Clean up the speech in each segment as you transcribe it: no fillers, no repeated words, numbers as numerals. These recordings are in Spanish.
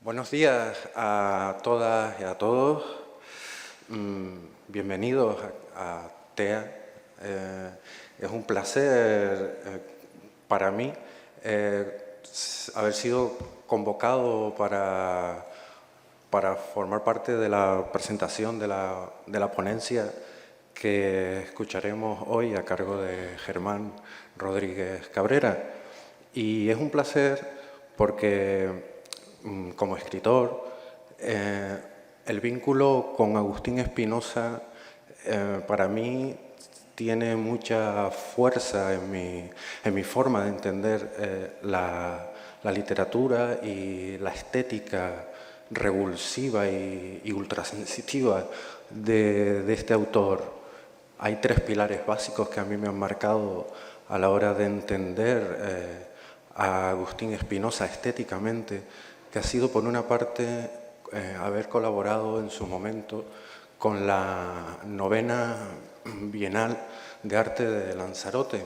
Buenos días a todas y a todos. Bienvenidos a TEA. Es un placer para mí haber sido convocado para formar parte de la presentación de la ponencia que escucharemos hoy a cargo de Germán Rodríguez Cabrera. Y es un placer porque como escritor, el vínculo con Agustín Espinosa para mí tiene mucha fuerza en mi forma de entender la literatura y la estética revulsiva y ultrasensitiva de este autor. Hay tres pilares básicos que a mí me han marcado a la hora de entender a Agustín Espinosa estéticamente, que ha sido, por una parte, haber colaborado en su momento con la 9ª Bienal de Arte de Lanzarote,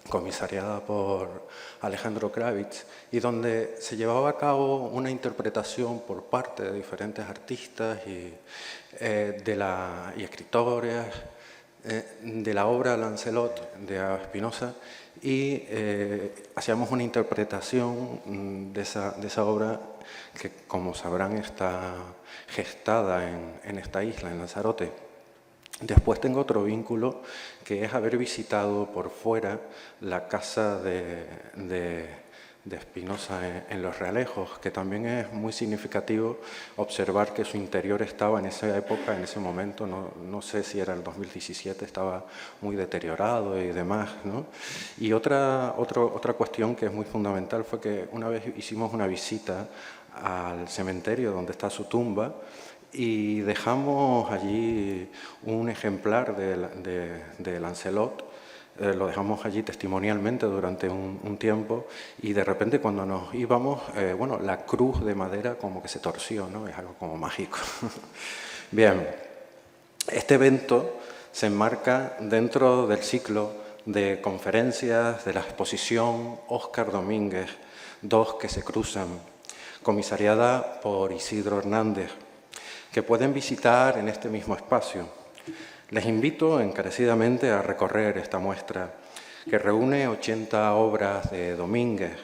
comisariada por Alejandro Kravitz, y donde se llevaba a cabo una interpretación por parte de diferentes artistas y escritores de la obra Lancelot de Espinosa, y hacíamos una interpretación de esa obra que, como sabrán, está gestada en esta isla, en Lanzarote. Después tengo otro vínculo, que es haber visitado por fuera la casa de Espinosa en Los Realejos, que también es muy significativo observar que su interior estaba en esa época, en ese momento, no sé si era el 2017, estaba muy deteriorado y demás, ¿no? Y otra cuestión que es muy fundamental fue que una vez hicimos una visita al cementerio donde está su tumba, y dejamos allí un ejemplar de Lancelot. Lo dejamos allí testimonialmente durante un tiempo, y de repente, cuando nos íbamos, bueno, la cruz de madera como que se torció, ¿no? Es algo como mágico. Bien, este evento se enmarca dentro del ciclo de conferencias de la exposición Óscar Domínguez, Dos que se cruzan, comisariada por Isidro Hernández, que pueden visitar en este mismo espacio. Les invito encarecidamente a recorrer esta muestra, que reúne 80 obras de Domínguez,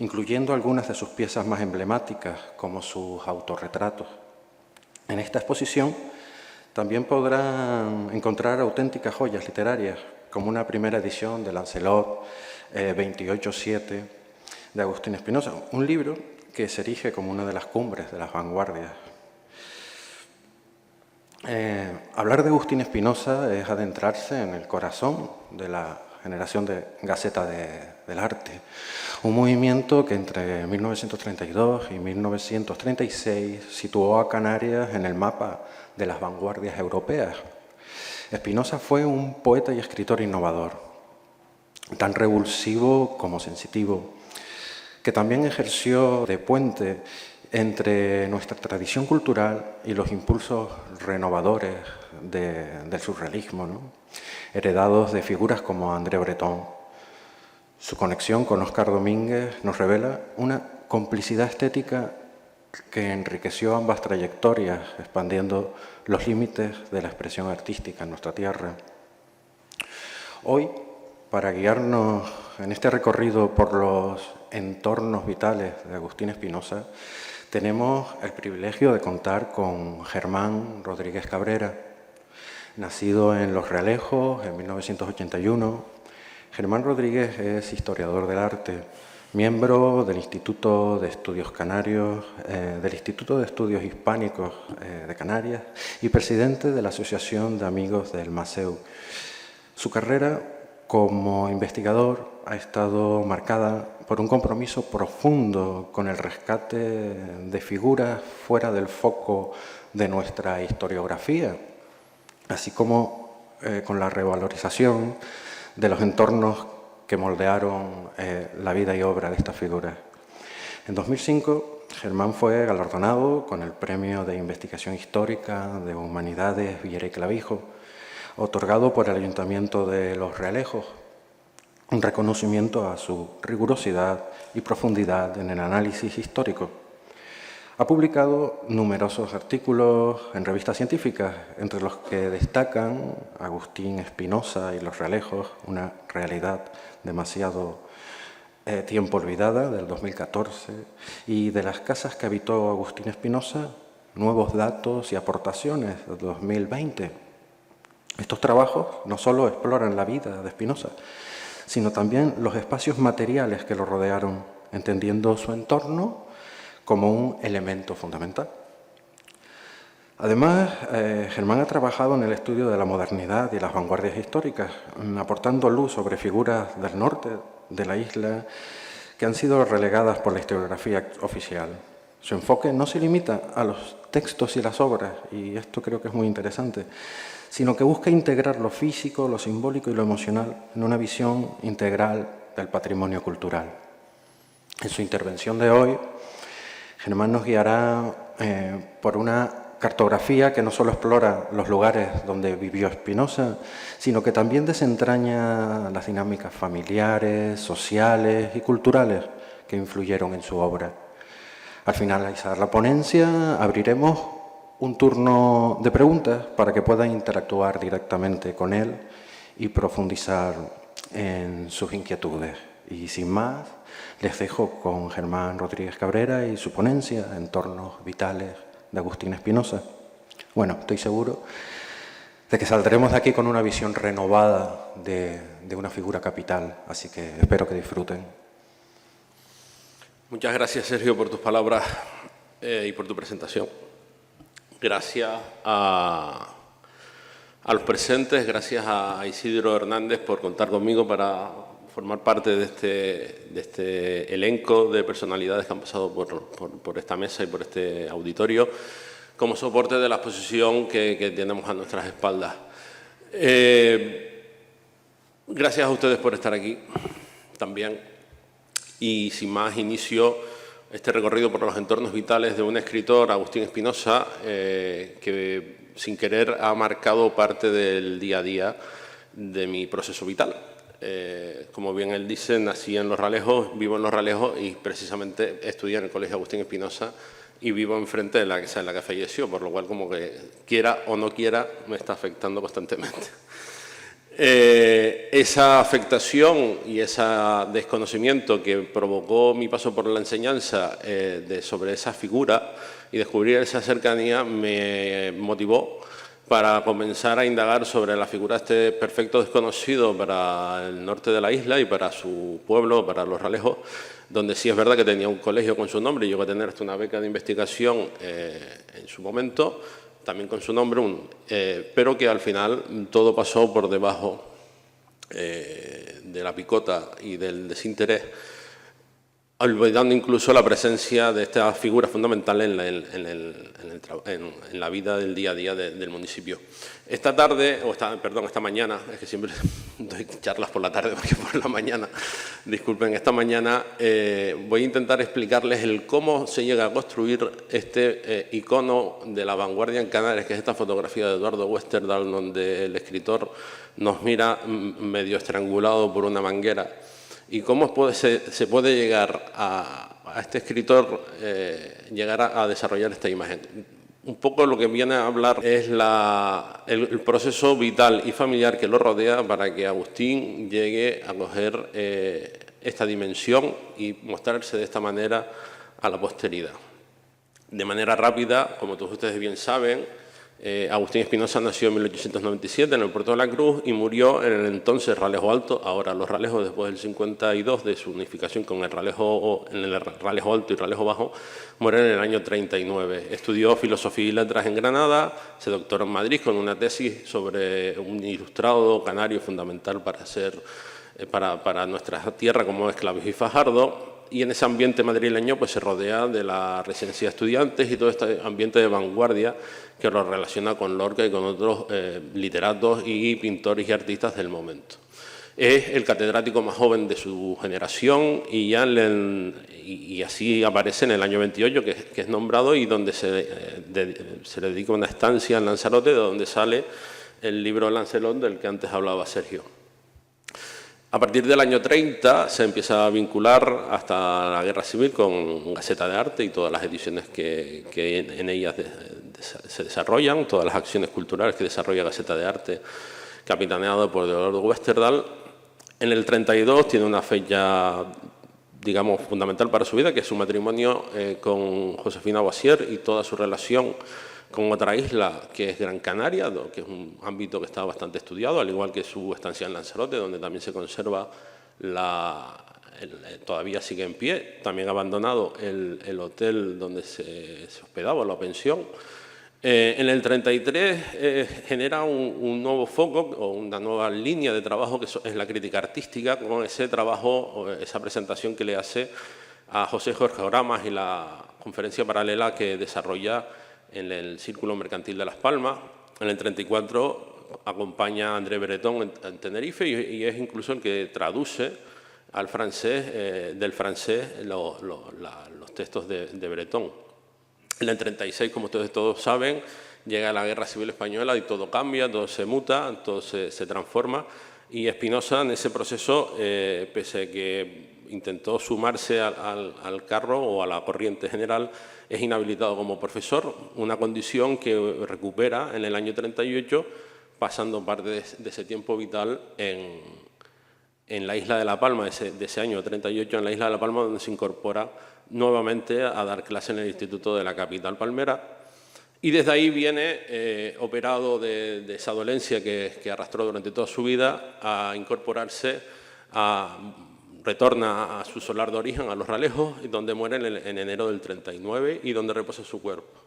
incluyendo algunas de sus piezas más emblemáticas, como sus autorretratos. En esta exposición también podrán encontrar auténticas joyas literarias, como una primera edición de Lancelot 28-7 de Agustín Espinosa, un libro que se erige como una de las cumbres de las vanguardias. Hablar de Agustín Espinosa es adentrarse en el corazón de la generación de Gaceta del Arte, un movimiento que entre 1932 y 1936 situó a Canarias en el mapa de las vanguardias europeas. Espinosa fue un poeta y escritor innovador, tan revulsivo como sensitivo, que también ejerció de puente entre nuestra tradición cultural y los impulsos renovadores del surrealismo, ¿no? Heredados de figuras como André Breton. Su conexión con Óscar Domínguez nos revela una complicidad estética que enriqueció ambas trayectorias, expandiendo los límites de la expresión artística en nuestra tierra. Hoy, para guiarnos en este recorrido por los entornos vitales de Agustín Espinosa, tenemos el privilegio de contar con Germán Rodríguez Cabrera. Nacido en Los Realejos en 1981, Germán Rodríguez es historiador del arte, miembro del Instituto de Estudios Canarios, del Instituto de Estudios Hispánicos de Canarias, y presidente de la Asociación de Amigos del MASEU. Su carrera como investigador ha estado marcada por un compromiso profundo con el rescate de figuras fuera del foco de nuestra historiografía, así como con la revalorización de los entornos que moldearon la vida y obra de estas figuras. En 2005, Germán fue galardonado con el Premio de Investigación Histórica de Humanidades Villera y Clavijo, otorgado por el Ayuntamiento de Los Realejos, un reconocimiento a su rigurosidad y profundidad en el análisis histórico. Ha publicado numerosos artículos en revistas científicas, entre los que destacan Agustín Espinosa y los realejos, una realidad demasiado tiempo olvidada, del 2014, y de las casas que habitó Agustín Espinosa, nuevos datos y aportaciones, del 2020. Estos trabajos no solo exploran la vida de Espinosa, sino también los espacios materiales que lo rodearon, entendiendo su entorno como un elemento fundamental. Además, Germán ha trabajado en el estudio de la modernidad y las vanguardias históricas, aportando luz sobre figuras del norte de la isla que han sido relegadas por la historiografía oficial. Su enfoque no se limita a los textos y las obras, y esto creo que es muy interesante, sino que busca integrar lo físico, lo simbólico y lo emocional en una visión integral del patrimonio cultural. En su intervención de hoy, Germán nos guiará por una cartografía que no solo explora los lugares donde vivió Espinosa, sino que también desentraña las dinámicas familiares, sociales y culturales que influyeron en su obra. Al finalizar la ponencia, abriremos un turno de preguntas para que puedan interactuar directamente con él y profundizar en sus inquietudes. Y sin más, les dejo con Germán Rodríguez Cabrera y su ponencia, Entornos vitales de Agustín Espinosa. Bueno, estoy seguro de que saldremos de aquí con una visión renovada de una figura capital, así que espero que disfruten. Muchas gracias, Sergio, por tus palabras y por tu presentación. Gracias a los presentes, gracias a Isidro Hernández por contar conmigo para formar parte de este elenco de personalidades que han pasado por esta mesa y por este auditorio, como soporte de la exposición que tenemos a nuestras espaldas. Gracias a ustedes por estar aquí también. Y sin más, inicio este recorrido por los entornos vitales de un escritor, Agustín Espinosa, que sin querer ha marcado parte del día a día de mi proceso vital. Como bien él dice, nací en Los Realejos, vivo en Los Realejos y precisamente estudié en el Colegio Agustín Espinosa y vivo enfrente de la casa en la que falleció, por lo cual, como que quiera o no quiera, me está afectando constantemente. Esa afectación y ese desconocimiento que provocó mi paso por la enseñanza sobre esa figura y descubrir esa cercanía me motivó para comenzar a indagar sobre la figura de este perfecto desconocido para el norte de la isla y para su pueblo, para Los Realejos, donde sí es verdad que tenía un colegio con su nombre y llegó a tener hasta una beca de investigación en su momento, también con su nombre, pero que al final todo pasó por debajo de la picota y del desinterés, olvidando incluso la presencia de esta figura fundamental en la vida del día a día del municipio. Esta mañana, es que siempre doy charlas por la tarde porque por la mañana, disculpen, esta mañana voy a intentar explicarles cómo se llega a construir este icono de la vanguardia en Canarias, que es esta fotografía de Eduardo Westerdahl, donde el escritor nos mira medio estrangulado por una manguera. Y cómo se puede llegar a este escritor llegar a desarrollar esta imagen. Un poco lo que viene a hablar es el proceso vital y familiar que lo rodea para que Agustín llegue a coger esta dimensión y mostrarse de esta manera a la posteridad. De manera rápida, como todos ustedes bien saben, Agustín Espinosa nació en 1897 en el Puerto de la Cruz y murió en el entonces Ralejo Alto, ahora Los Realejos, después del 52 de su unificación con el Ralejo Alto y Ralejo Bajo, muere en el año 39. Estudió Filosofía y Letras en Granada, se doctoró en Madrid con una tesis sobre un ilustrado canario fundamental para nuestra tierra como es Clavijo y Fajardo. Y en ese ambiente madrileño pues se rodea de la residencia de estudiantes y todo este ambiente de vanguardia que lo relaciona con Lorca y con otros literatos y pintores y artistas del momento. Es el catedrático más joven de su generación y así aparece en el año 28, que es nombrado y donde se le dedica una estancia en Lanzarote, de donde sale el libro Lancelot del que antes hablaba Sergio. A partir del año 30 se empieza a vincular hasta la Guerra Civil con Gaceta de Arte y todas las ediciones que en ellas se desarrollan, todas las acciones culturales que desarrolla Gaceta de Arte, capitaneado por Eduardo Westerdahl. En el 32 tiene una fecha, digamos, fundamental para su vida, que es su matrimonio con Josefina Boissier y toda su relación con otra isla, que es Gran Canaria, que es un ámbito que está bastante estudiado, al igual que su estancia en Lanzarote, donde también se conserva todavía sigue en pie, también abandonado el hotel donde se hospedaba, la pensión. En el 33 genera un nuevo foco o una nueva línea de trabajo que es la crítica artística, con ese trabajo, esa presentación que le hace a José Jorge Oramas y la conferencia paralela que desarrolla en el Círculo Mercantil de Las Palmas. En el 34 acompaña a André Breton en Tenerife y es incluso el que traduce al francés, del francés los textos de Breton. En el 36, como ustedes todos saben, llega la Guerra Civil Española y todo cambia, todo se muta, todo se transforma. Y Espinosa en ese proceso, pese a que intentó sumarse al carro o a la corriente general, es inhabilitado como profesor, una condición que recupera en el año 38, pasando parte de ese tiempo vital en la isla de La Palma, de ese año 38, en la isla de La Palma, donde se incorpora nuevamente a dar clase en el Instituto de la capital palmera. Y desde ahí viene, operado de esa dolencia que arrastró durante toda su vida, a incorporarse, retorna a su solar de origen, a Los Ralejos, donde muere en enero del 39 y donde reposa su cuerpo.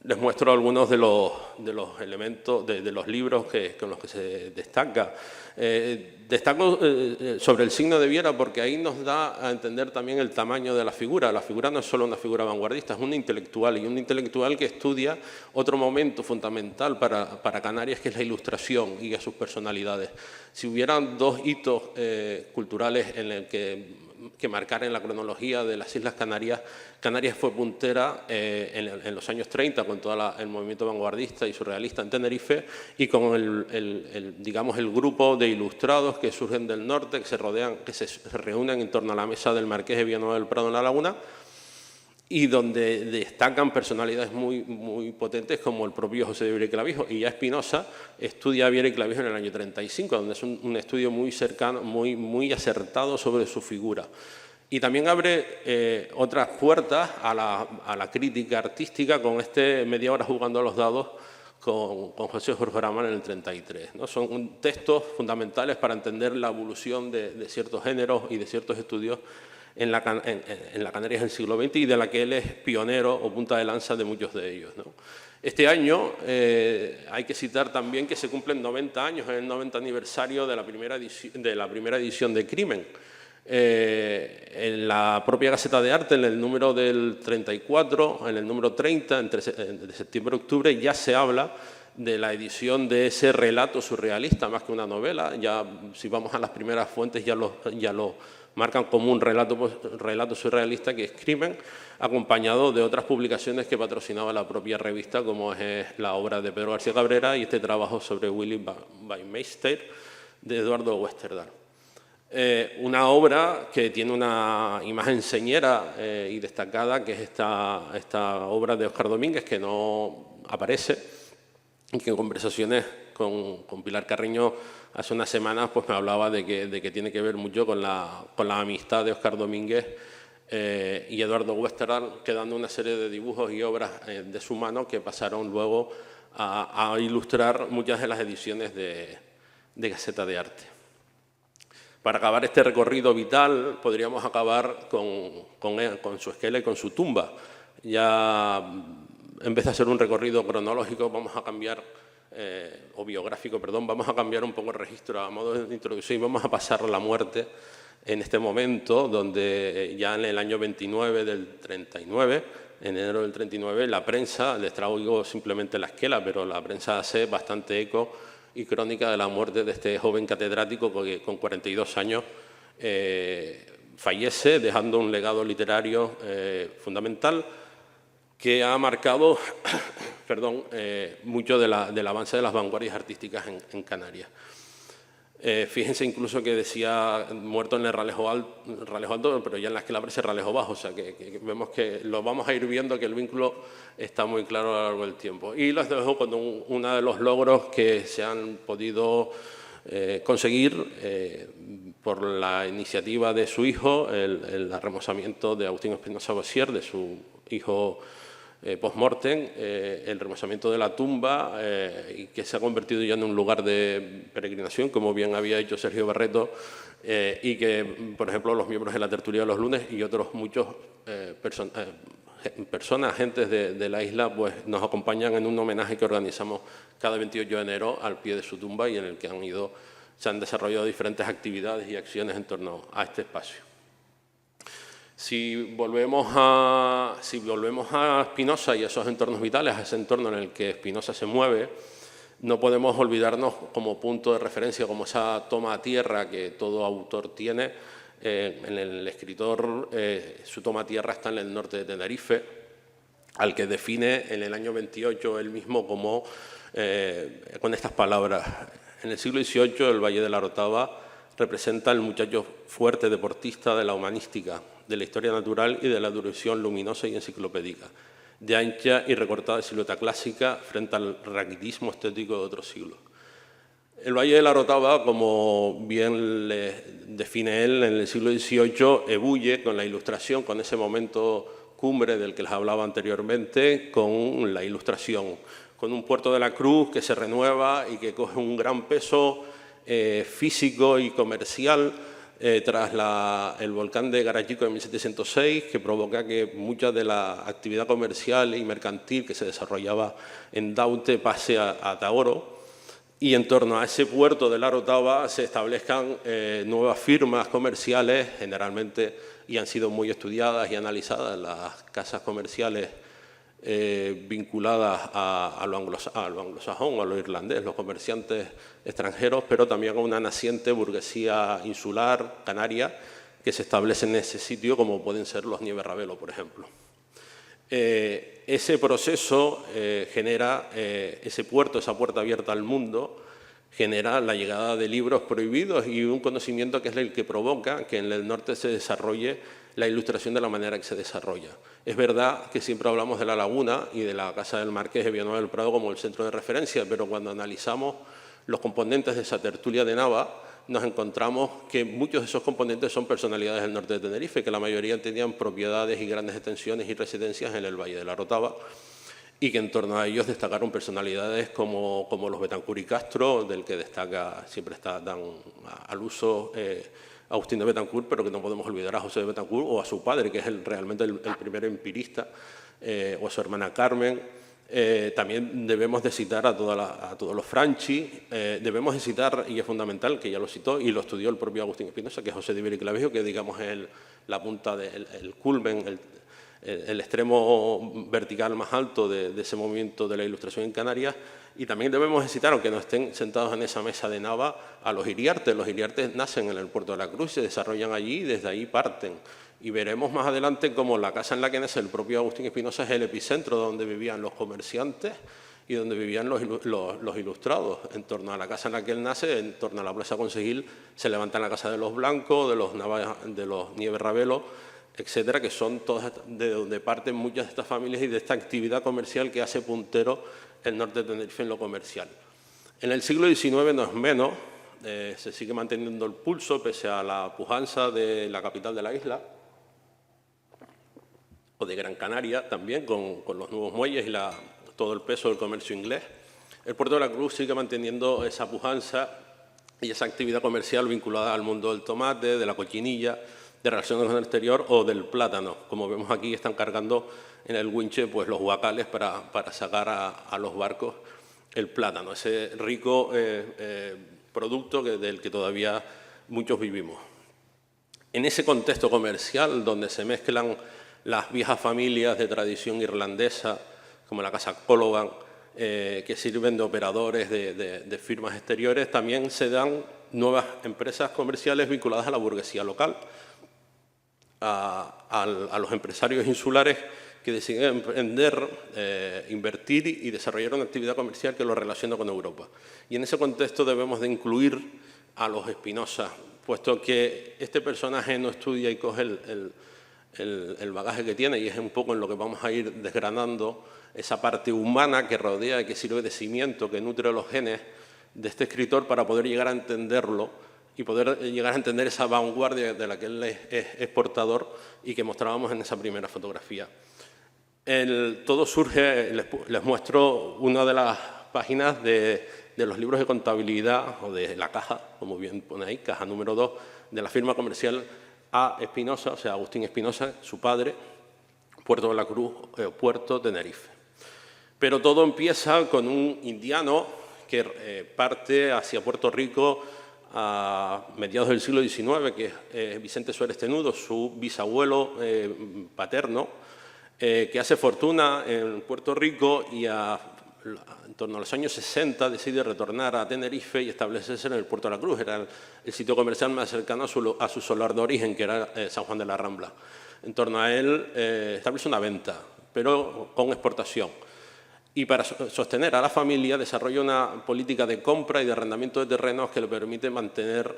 Les muestro algunos de los elementos, de los libros con los que se destaca. Destaco sobre el signo de Viera porque ahí nos da a entender también el tamaño de la figura. La figura no es solo una figura vanguardista, es una intelectual, y un intelectual que estudia otro momento fundamental para Canarias, que es la Ilustración y a sus personalidades. Si hubieran dos hitos culturales en el que marcar en la cronología de las Islas Canarias, Canarias fue puntera en los años 30 con todo el movimiento vanguardista y surrealista en Tenerife y con digamos, el grupo de ilustrados que surgen del norte, que se reúnen en torno a la mesa del Marqués de Villanueva del Prado en La Laguna, y donde destacan personalidades muy potentes como el propio José de Viera y Clavijo. Y ya Espinosa estudia a Viera y Clavijo en el año 35, donde es un estudio muy cercano, muy acertado sobre su figura. Y también abre otras puertas a la crítica artística con Media hora jugando a los dados con José Jorge Oramas en el 33. ¿no? Son textos fundamentales para entender la evolución de ciertos géneros y de ciertos estudios en la Canarias del siglo XX y de la que él es pionero o punta de lanza de muchos de ellos. ¿no? Este año hay que citar también que se cumplen 90 años, es el 90 aniversario de la primera edición de Crimen. En la propia Gaceta de Arte, en el número del 34, en el número 30, de septiembre a octubre, ya se habla de la edición de ese relato surrealista, más que una novela. Ya, si vamos a las primeras fuentes, ya lo marcan como un relato surrealista, que es Crimen, acompañado de otras publicaciones que patrocinaba la propia revista, como es la obra de Pedro García Cabrera y este trabajo sobre Willy Baumeister de Eduardo Westerdahl. Una obra que tiene una imagen señera y destacada, que es esta obra de Óscar Domínguez, que no aparece, y que en conversaciones con Pilar Carreño hace unas semanas pues me hablaba de que tiene que ver mucho con la amistad de Óscar Domínguez y Eduardo Westerdahl, quedando una serie de dibujos y obras de su mano que pasaron luego a ilustrar muchas de las ediciones de Gaceta de Arte. Para acabar este recorrido vital, podríamos acabar con su esquela y con su tumba. Ya, en vez de hacer un recorrido cronológico, vamos a cambiar, o biográfico, perdón, vamos a cambiar un poco el registro a modo de introducción y vamos a pasar a la muerte en este momento, donde ya en el año 29 del 39, en enero del 39, la prensa, les traigo simplemente la esquela, pero la prensa hace bastante eco y crónica de la muerte de este joven catedrático que con 42 años fallece, dejando un legado literario fundamental que ha marcado mucho del avance de las vanguardias artísticas en Canarias. Fíjense incluso que decía muerto en el Ralejo Alto, pero ya en la esquela aparece Ralejo Bajo, o sea que vemos que lo vamos a ir viendo, que el vínculo está muy claro a lo largo del tiempo. Y los dejo con uno de los logros que se han podido conseguir por la iniciativa de su hijo, el remozamiento de Agustín Espinosa Bossier, de su hijo post-mortem, el remozamiento de la tumba, y que se ha convertido ya en un lugar de peregrinación, como bien había hecho Sergio Barreto, y que, por ejemplo, los miembros de la tertulia de los lunes y otros muchos personas, agentes de la isla, pues nos acompañan en un homenaje que organizamos cada 28 de enero al pie de su tumba y en el que se han desarrollado diferentes actividades y acciones en torno a este espacio. Si volvemos a Spinoza y a esos entornos vitales, a ese entorno en el que Spinoza se mueve, no podemos olvidarnos como punto de referencia, como esa toma a tierra que todo autor tiene. En el escritor, su toma a tierra está en el norte de Tenerife, al que define en el año 28 él mismo como, con estas palabras: en el siglo XVIII el Valle de la Orotava representa al muchacho fuerte deportista de la humanística, de la historia natural y de la duración luminosa y enciclopédica, de ancha y recortada silueta clásica frente al raquitismo estético de otros siglos. El Valle de la Orotava, como bien le define él, en el siglo XVIII ebulle con la Ilustración, con ese momento cumbre del que les hablaba anteriormente, con la Ilustración, con un Puerto de la Cruz que se renueva y que coge un gran peso físico y comercial tras el volcán de Garachico de 1706, que provoca que mucha de la actividad comercial y mercantil que se desarrollaba en Daute pase a Taoro, y en torno a ese puerto de la Orotava se establezcan nuevas firmas comerciales, generalmente, y han sido muy estudiadas y analizadas las casas comerciales vinculadas a lo anglosajón, a lo irlandés, los comerciantes extranjeros, pero también a una naciente burguesía insular, canaria, que se establece en ese sitio, como pueden ser los Nieves Ravelo, por ejemplo. Ese proceso genera, ese puerto, esa puerta abierta al mundo, genera la llegada de libros prohibidos y un conocimiento que es el que provoca que en el norte se desarrolle la Ilustración de la manera que se desarrolla. Es verdad que siempre hablamos de la Laguna y de la Casa del Marqués de Villanueva del Prado como el centro de referencia, pero cuando analizamos los componentes de esa tertulia de Nava, nos encontramos que muchos de esos componentes son personalidades del norte de Tenerife, que la mayoría tenían propiedades y grandes extensiones y residencias en el Valle de la Orotava, y que en torno a ellos destacaron personalidades como los Betancur y Castro, del que siempre dan al uso Agustín de Betancur, pero que no podemos olvidar a José de Betancur o a su padre, que es realmente el primer empirista, o a su hermana Carmen. También debemos de citar a todos los Franchi, debemos de citar, y es fundamental, que ya lo citó y lo estudió el propio Agustín Espinosa, que es José de Iberic Clavijo, que digamos es la punta del culmen, el extremo vertical más alto de ese movimiento de la Ilustración en Canarias. Y también debemos de citar, aunque no estén sentados en esa mesa de Nava, a los Iriartes. Los Iriartes nacen en el Puerto de la Cruz, se desarrollan allí y desde ahí parten. Y veremos más adelante cómo la casa en la que nace el propio Agustín Espinosa es el epicentro donde vivían los comerciantes y donde vivían los ilustrados. En torno a la casa en la que él nace, en torno a la Plaza Consejil, se levanta la casa de los Blancos, de los Nieves Ravelo, etcétera, que son todas de donde parten muchas de estas familias y de esta actividad comercial que hace puntero el norte de Tenerife en lo comercial. En el siglo XIX no es menos, se sigue manteniendo el pulso pese a la pujanza de la capital de la isla, o de Gran Canaria también, con los nuevos muelles y todo el peso del comercio inglés. El Puerto de la Cruz sigue manteniendo esa pujanza y esa actividad comercial vinculada al mundo del tomate, de la cochinilla, de relaciones con el exterior o del plátano. Como vemos aquí, están cargando en el winche pues, los huacales para sacar a los barcos el plátano, ese rico producto del que todavía muchos vivimos. En ese contexto comercial, donde se mezclan las viejas familias de tradición irlandesa, como la Casa Cologan, que sirven de operadores de firmas exteriores, también se dan nuevas empresas comerciales vinculadas a la burguesía local, a los empresarios insulares que deciden emprender, invertir y desarrollar una actividad comercial que lo relaciona con Europa. Y en ese contexto debemos de incluir a los Espinosa, puesto que este personaje no estudia y coge el bagaje que tiene, y es un poco en lo que vamos a ir desgranando esa parte humana que rodea y que sirve de cimiento, que nutre los genes de este escritor para poder llegar a entenderlo y poder llegar a entender esa vanguardia de la que él es portador y que mostrábamos en esa primera fotografía. Todo surge, les muestro una de las páginas de los libros de contabilidad, o de la caja, como bien pone ahí, caja número 2, de la firma comercial A. Espinosa, o sea, Agustín Espinosa, su padre, Puerto de la Cruz, Puerto Tenerife. Pero todo empieza con un indiano que parte hacia Puerto Rico a mediados del siglo XIX, que es Vicente Suárez Tenudo, su bisabuelo paterno, que hace fortuna en Puerto Rico y en torno a los años 60 decide retornar a Tenerife y establecerse en el Puerto de la Cruz. Era el sitio comercial más cercano a su solar de origen, que era San Juan de la Rambla. En torno a él establece una venta, pero con exportación. Y para sostener a la familia desarrolla una política de compra y de arrendamiento de terrenos que le permite mantener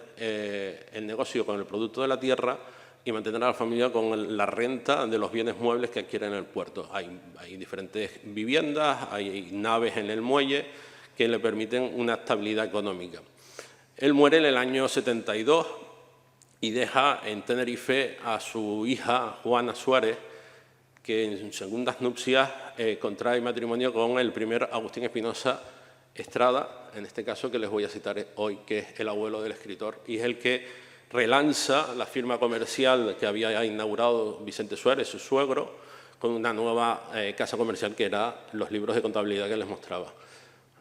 el negocio con el producto de la tierra y mantener a la familia con la renta de los bienes muebles que adquiere en el puerto. Hay diferentes viviendas, hay naves en el muelle que le permiten una estabilidad económica. Él muere en el año 72 y deja en Tenerife a su hija Juana Suárez, que en segundas nupcias contrae matrimonio con el primer Agustín Espinosa Estrada, en este caso que les voy a citar hoy, que es el abuelo del escritor, y es el que relanza la firma comercial que había inaugurado Vicente Suárez, su suegro, con una nueva casa comercial que era los libros de contabilidad que les mostraba.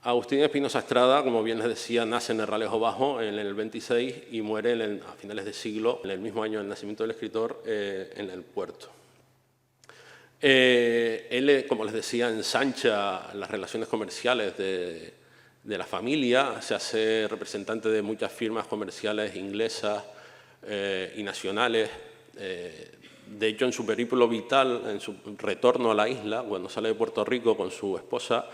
Agustín Espinosa Estrada, como bien les decía, nace en Herralejo Bajo en el 26 y muere a finales de siglo, en el mismo año del nacimiento del escritor, en el puerto. Él, como les decía, ensancha las relaciones comerciales de la familia, se hace representante de muchas firmas comerciales inglesas y nacionales. De hecho, en su periplo vital, en su retorno a la isla, cuando sale de Puerto Rico con su esposa,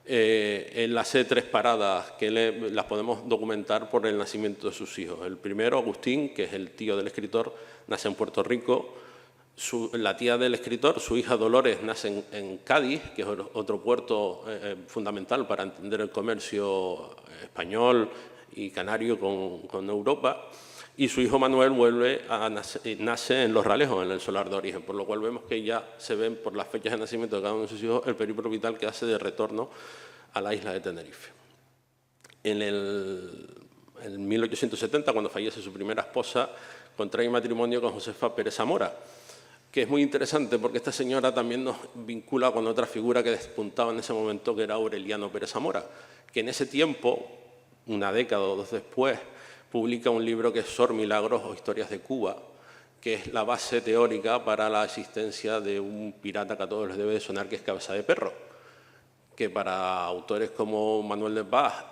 él hace 3 paradas que las podemos documentar por el nacimiento de sus hijos. El primero, Agustín, que es el tío del escritor, nace en Puerto Rico. La tía del escritor, su hija Dolores, nace en Cádiz, que es otro puerto fundamental para entender el comercio español y canario con Europa. Y su hijo Manuel nace en Los Ralejos, en el solar de origen, por lo cual vemos que ya se ven por las fechas de nacimiento de cada uno de sus hijos el periplo vital que hace de retorno a la isla de Tenerife. En 1870, cuando fallece su primera esposa, contrae matrimonio con Josefa Pérez Zamora, que es muy interesante porque esta señora también nos vincula con otra figura que despuntaba en ese momento, que era Aureliano Pérez Zamora, que en ese tiempo, una década o 2 después, publica un libro que es Sor Milagros o Historias de Cuba, que es la base teórica para la existencia de un pirata que a todos les debe de sonar, que es Cabeza de Perro, que para autores como Manuel de Paz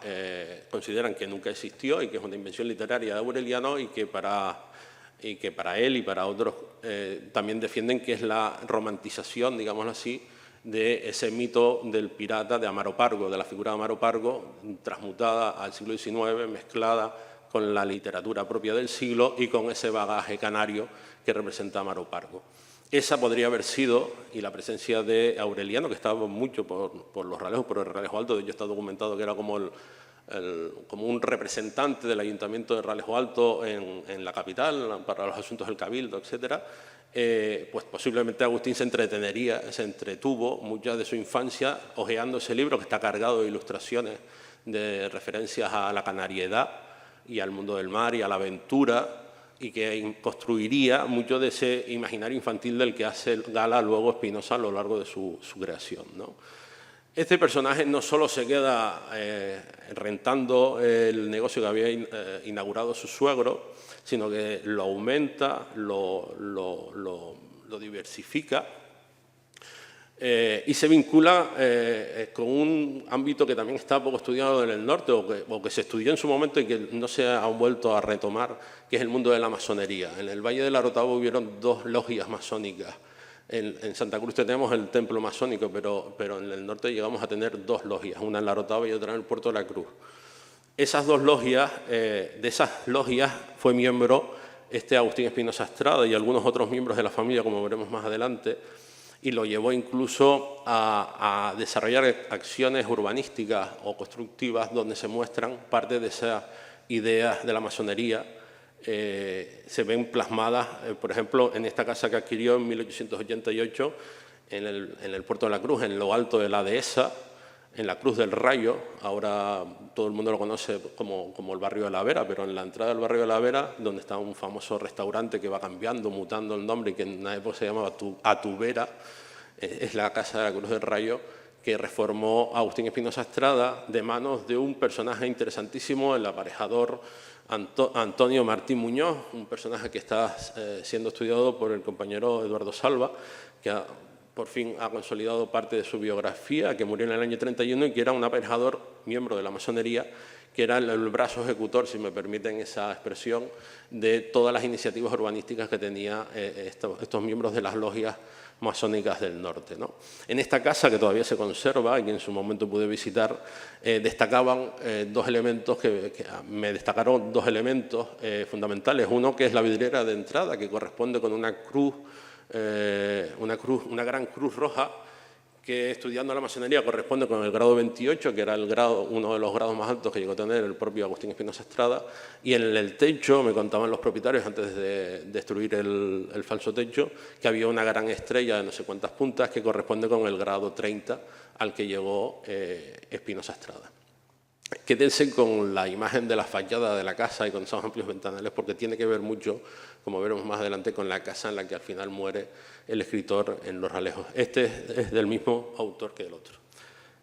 consideran que nunca existió y que es una invención literaria de Aureliano, y que para él y para otros también defienden que es la romantización, digámoslo así, de ese mito del pirata de Amaro Pargo, de la figura de Amaro Pargo, transmutada al siglo XIX, mezclada con la literatura propia del siglo y con ese bagaje canario que representa Amaro Pargo. Esa podría haber sido, y la presencia de Aureliano, que estaba mucho por Los Ralejos, por el Herralejo Alto, de hecho está documentado que era como un representante del Ayuntamiento de Herralejo Alto en la capital, para los asuntos del Cabildo, etcétera, pues posiblemente Agustín se entretuvo mucha de su infancia hojeando ese libro que está cargado de ilustraciones de referencias a la canariedad y al mundo del mar y a la aventura, y que construiría mucho de ese imaginario infantil del que hace gala luego Espinosa a lo largo de su creación, ¿no? Este personaje no solo se queda rentando el negocio que había inaugurado su suegro, sino que lo aumenta, lo diversifica y se vincula con un ámbito que también está poco estudiado en el norte, o que se estudió en su momento y que no se ha vuelto a retomar, que es el mundo de la masonería. En el Valle del Arotavo hubieron 2 logias masónicas. En Santa Cruz tenemos el templo masónico, pero en el norte llegamos a tener 2 logias, una en la Arotava y otra en el Puerto de la Cruz. Esas dos logias, de esas logias fue miembro Agustín Espinosa Estrada y algunos otros miembros de la familia, como veremos más adelante, y lo llevó incluso a desarrollar acciones urbanísticas o constructivas donde se muestran parte de esas ideas de la masonería. Se ven plasmadas, por ejemplo, en esta casa que adquirió en 1888 en el Puerto de la Cruz, en lo alto de la dehesa, en la Cruz del Rayo. Ahora todo el mundo lo conoce como el barrio de la Vera, pero en la entrada del barrio de la Vera, donde está un famoso restaurante que va cambiando, mutando el nombre y que en una época se llamaba Atubera, es la Casa de la Cruz del Rayo, que reformó Agustín Espinosa Estrada de manos de un personaje interesantísimo, el aparejador Antonio Martín Muñoz, un personaje que está siendo estudiado por el compañero Eduardo Salva, que por fin ha consolidado parte de su biografía, que murió en el año 31 y que era un aparejador, miembro de la masonería, que era el brazo ejecutor, si me permiten esa expresión, de todas las iniciativas urbanísticas que tenía estos miembros de las logias masónicas del norte, ¿no? En esta casa, que todavía se conserva y que en su momento pude visitar, destacaban dos elementos me destacaron dos elementos fundamentales. Uno, que es la vidriera de entrada, que corresponde con una gran cruz roja, que estudiando la masonería corresponde con el grado 28, que era uno de los grados más altos que llegó a tener el propio Agustín Espinosa Estrada, y en el techo, me contaban los propietarios antes de destruir el falso techo, que había una gran estrella de no sé cuántas puntas que corresponde con el grado 30 al que llegó Espinosa Estrada. Quédense con la imagen de la fachada de la casa y con esos amplios ventanales, porque tiene que ver mucho, como veremos más adelante, con la casa en la que al final muere el escritor en Los Ralejos. Este es del mismo autor que el otro.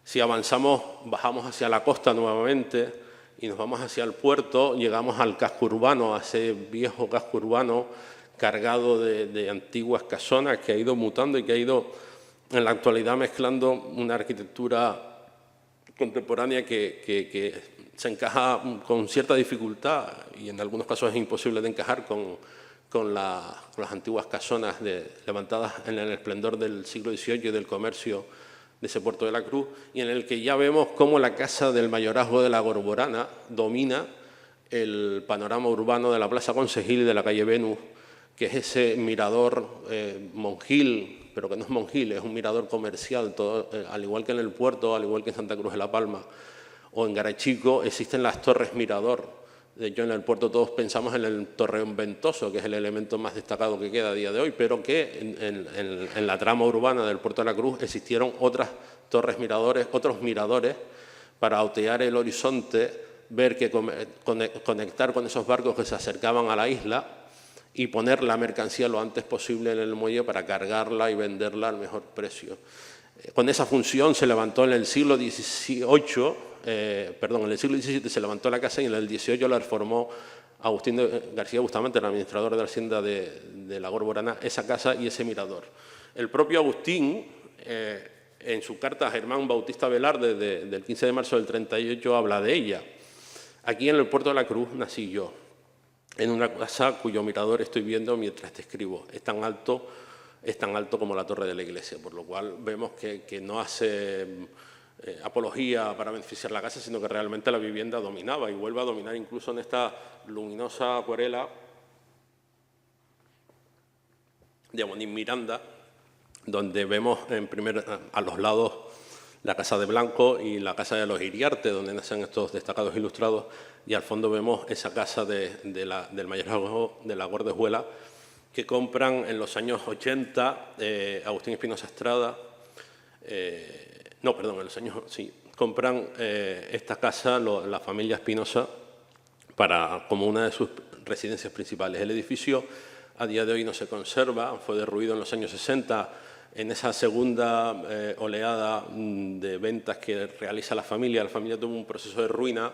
Si avanzamos, bajamos hacia la costa nuevamente y nos vamos hacia el puerto, llegamos al casco urbano, a ese viejo casco urbano cargado de antiguas casonas que ha ido mutando y que ha ido en la actualidad mezclando una arquitectura contemporánea que se encaja con cierta dificultad y en algunos casos es imposible de encajar con las antiguas casonas levantadas en el esplendor del siglo XVIII y del comercio de ese Puerto de la Cruz, y en el que ya vemos cómo la casa del mayorazgo de la Gorborana domina el panorama urbano de la Plaza Consejil y de la calle Venus, que es ese mirador monjil, pero que no es monjil, es un mirador comercial, al igual que en el puerto, al igual que en Santa Cruz de la Palma o en Garachico, existen las torres mirador. De hecho, en el puerto todos pensamos en el torreón ventoso, que es el elemento más destacado que queda a día de hoy, pero que en la trama urbana del Puerto de la Cruz existieron otras torres miradores, otros miradores, para autear el horizonte, ver que conectar con esos barcos que se acercaban a la isla y poner la mercancía lo antes posible en el muelle para cargarla y venderla al mejor precio. Con esa función se levantó en el siglo XVII, en el siglo XVII se levantó la casa y en el XVIII la reformó Agustín García Bustamante, el administrador de la hacienda de la Gorborana, esa casa y ese mirador. El propio Agustín, en su carta a Germán Bautista Velarde del 15 de marzo del 38, habla de ella. Aquí en el Puerto de la Cruz nací yo, en una casa cuyo mirador estoy viendo mientras te escribo. Es tan alto como la torre de la iglesia, por lo cual vemos que no hace apología para beneficiar la casa, sino que realmente la vivienda dominaba y vuelve a dominar incluso en esta luminosa acuarela de Bonín Miranda, donde vemos a los lados la Casa de Blanco y la Casa de los Iriarte, donde nacen estos destacados ilustrados, y al fondo vemos esa casa del mayorazgo de la Gordejuela, que compran en los años 80 Agustín Espinosa Estrada, compran esta casa la familia Espinosa como una de sus residencias principales. El edificio a día de hoy no se conserva, fue derruido en los años 60, en esa segunda oleada de ventas que realiza la familia tuvo un proceso de ruina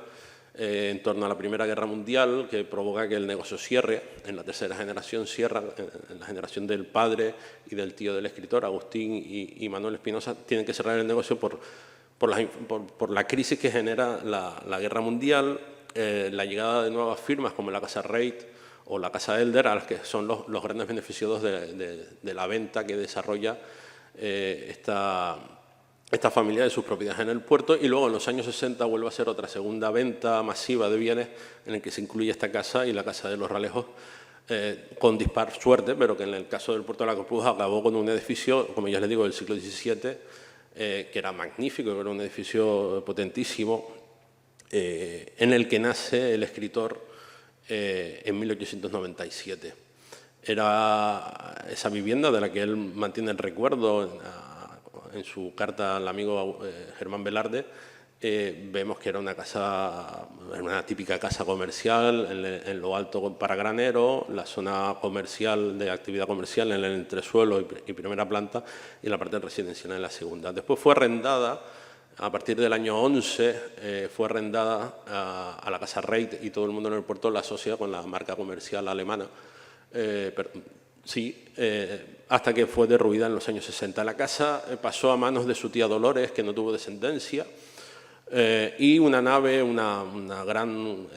en torno a la Primera Guerra Mundial, que provoca que el negocio cierre. En la tercera generación cierra, en la generación del padre y del tío del escritor, Agustín y Manuel Espinosa, tienen que cerrar el negocio por la crisis que genera la Guerra Mundial, la llegada de nuevas firmas como la Casa Reit o la Casa Elder, a las que son los grandes beneficiados de la venta que desarrolla esta esta familia de sus propiedades en el puerto, y luego en los años 60 vuelve a ser otra segunda venta masiva de bienes en el que se incluye esta casa y la Casa de los Ralejos, con dispar suerte, pero que en el caso del puerto de la Corpus acabó con un edificio, como ya les digo, del siglo XVII, que era magnífico, que era un edificio potentísimo, en el que nace el escritor en 1897. Era esa vivienda de la que él mantiene el recuerdo en su carta al amigo Germán Velarde. Vemos que era una casa, una típica casa comercial, en lo alto para granero, la zona comercial de actividad comercial en el entresuelo y primera planta, y la parte residencial en la segunda. Después fue arrendada, a partir del año 11, fue arrendada a la Casa Reit, y todo el mundo en el puerto la asocia con la marca comercial alemana. Hasta que fue derruida en los años 60. La casa pasó a manos de su tía Dolores, que no tuvo descendencia, y una nave, una gran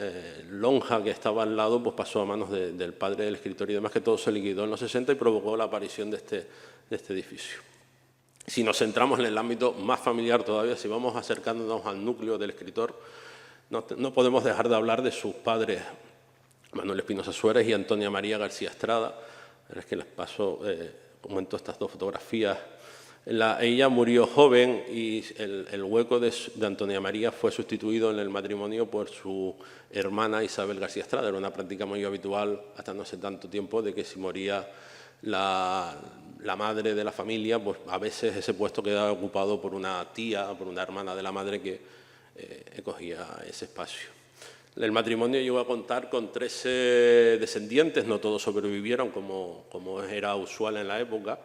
lonja que estaba al lado, pues pasó a manos del padre del escritor y demás, que todo se liquidó en los 60 y provocó la aparición de este edificio. Si nos centramos en el ámbito más familiar todavía, si vamos acercándonos al núcleo del escritor, no podemos dejar de hablar de sus padres, Manuel Espinosa Suárez y Antonia María García Estrada. Es que les paso, comento estas dos fotografías. Ella murió joven y el hueco de Antonia María fue sustituido en el matrimonio por su hermana Isabel García Estrada. Era una práctica muy habitual hasta no hace tanto tiempo de que si moría la madre de la familia, pues a veces ese puesto quedaba ocupado por una tía, por una hermana de la madre que cogía ese espacio. El matrimonio llegó a contar con 13 descendientes, no todos sobrevivieron como era usual en la época,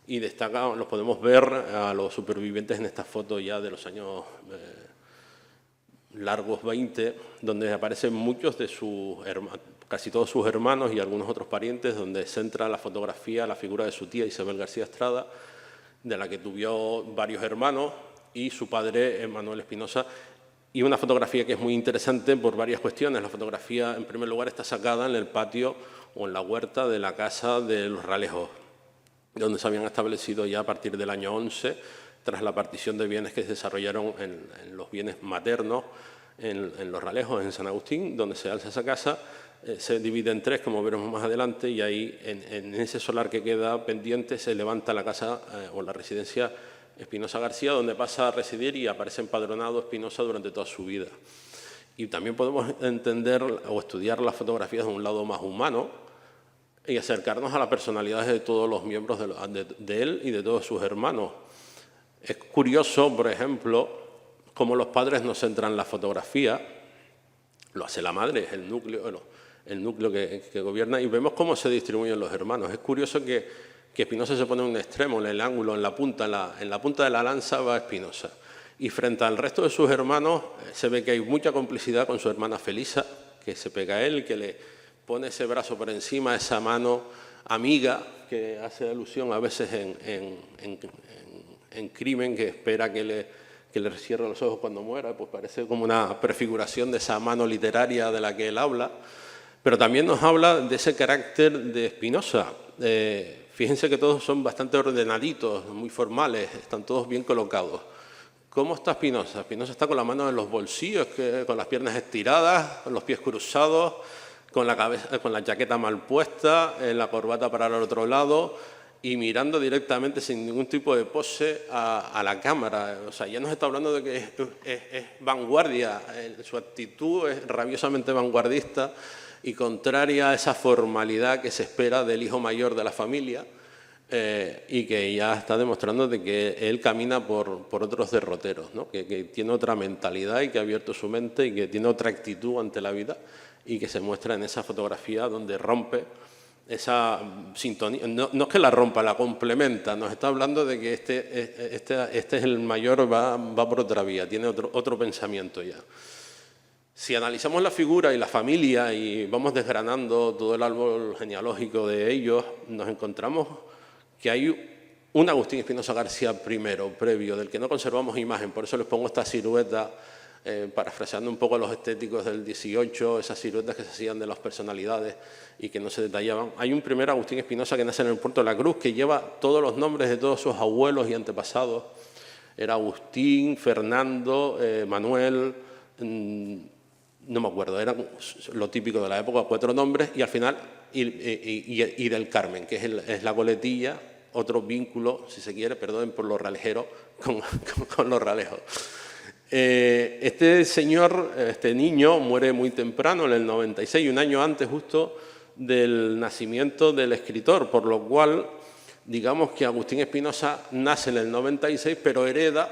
y los podemos ver a los supervivientes en estas fotos ya de los años largos 20, donde aparecen muchos de sus hermanos, casi todos sus hermanos y algunos otros parientes, donde centra la fotografía la figura de su tía Isabel García Estrada, de la que tuvo varios hermanos, y su padre Manuel Espinosa. Y una fotografía que es muy interesante por varias cuestiones. La fotografía, en primer lugar, está sacada en el patio o en la huerta de la Casa de los Ralejos, donde se habían establecido ya a partir del año 11, tras la partición de bienes que se desarrollaron en los bienes maternos, en los Ralejos, en San Agustín, donde se alza esa casa. Se divide en tres, como veremos más adelante, y ahí, en ese solar que queda pendiente, se levanta la casa o la residencia Espinosa García, donde pasa a residir y aparece empadronado Espinosa durante toda su vida. Y también podemos entender o estudiar las fotografías de un lado más humano y acercarnos a las personalidades de todos los miembros de él y de todos sus hermanos. Es curioso, por ejemplo, cómo los padres no centran la fotografía, lo hace la madre, es el núcleo que gobierna, y vemos cómo se distribuyen los hermanos. Es curioso que Espinosa se pone en un extremo, en el ángulo, en la punta de la lanza va Espinosa. Y frente al resto de sus hermanos se ve que hay mucha complicidad con su hermana Felisa, que se pega a él, que le pone ese brazo por encima, esa mano amiga, que hace alusión a veces en crimen, que espera que le cierre los ojos cuando muera, pues parece como una prefiguración de esa mano literaria de la que él habla. Pero también nos habla de ese carácter de Espinosa. Fíjense que todos son bastante ordenaditos, muy formales, están todos bien colocados. ¿Cómo está Espinosa? Espinosa está con la mano en los bolsillos, con las piernas estiradas, con los pies cruzados, con la chaqueta mal puesta, la corbata para el otro lado y mirando directamente sin ningún tipo de pose a la cámara. O sea, ya nos está hablando de que es vanguardia, su actitud es rabiosamente vanguardista y contraria a esa formalidad que se espera del hijo mayor de la familia, y que ya está demostrando de que él camina por otros derroteros, ¿no? que tiene otra mentalidad y que ha abierto su mente y que tiene otra actitud ante la vida, y que se muestra en esa fotografía donde rompe esa sintonía. No es que la rompa, la complementa. Nos está hablando de que este es el mayor, va por otra vía, tiene otro pensamiento ya. Si analizamos la figura y la familia y vamos desgranando todo el árbol genealógico de ellos, nos encontramos que hay un Agustín Espinosa García primero, previo, del que no conservamos imagen. Por eso les pongo esta silueta, parafraseando un poco a los estéticos del 18, esas siluetas que se hacían de las personalidades y que no se detallaban. Hay un primer Agustín Espinosa que nace en el puerto de la Cruz, que lleva todos los nombres de todos sus abuelos y antepasados. Era Agustín, Fernando, Manuel, no me acuerdo, eran lo típico de la época, 4 nombres, y al final, y del Carmen, que es la coletilla, otro vínculo, si se quiere, perdonen por los ralejeros, con los ralejos. Este señor, este niño, muere muy temprano, en el 96, un año antes justo del nacimiento del escritor, por lo cual, digamos que Agustín Espinosa nace en el 96, pero hereda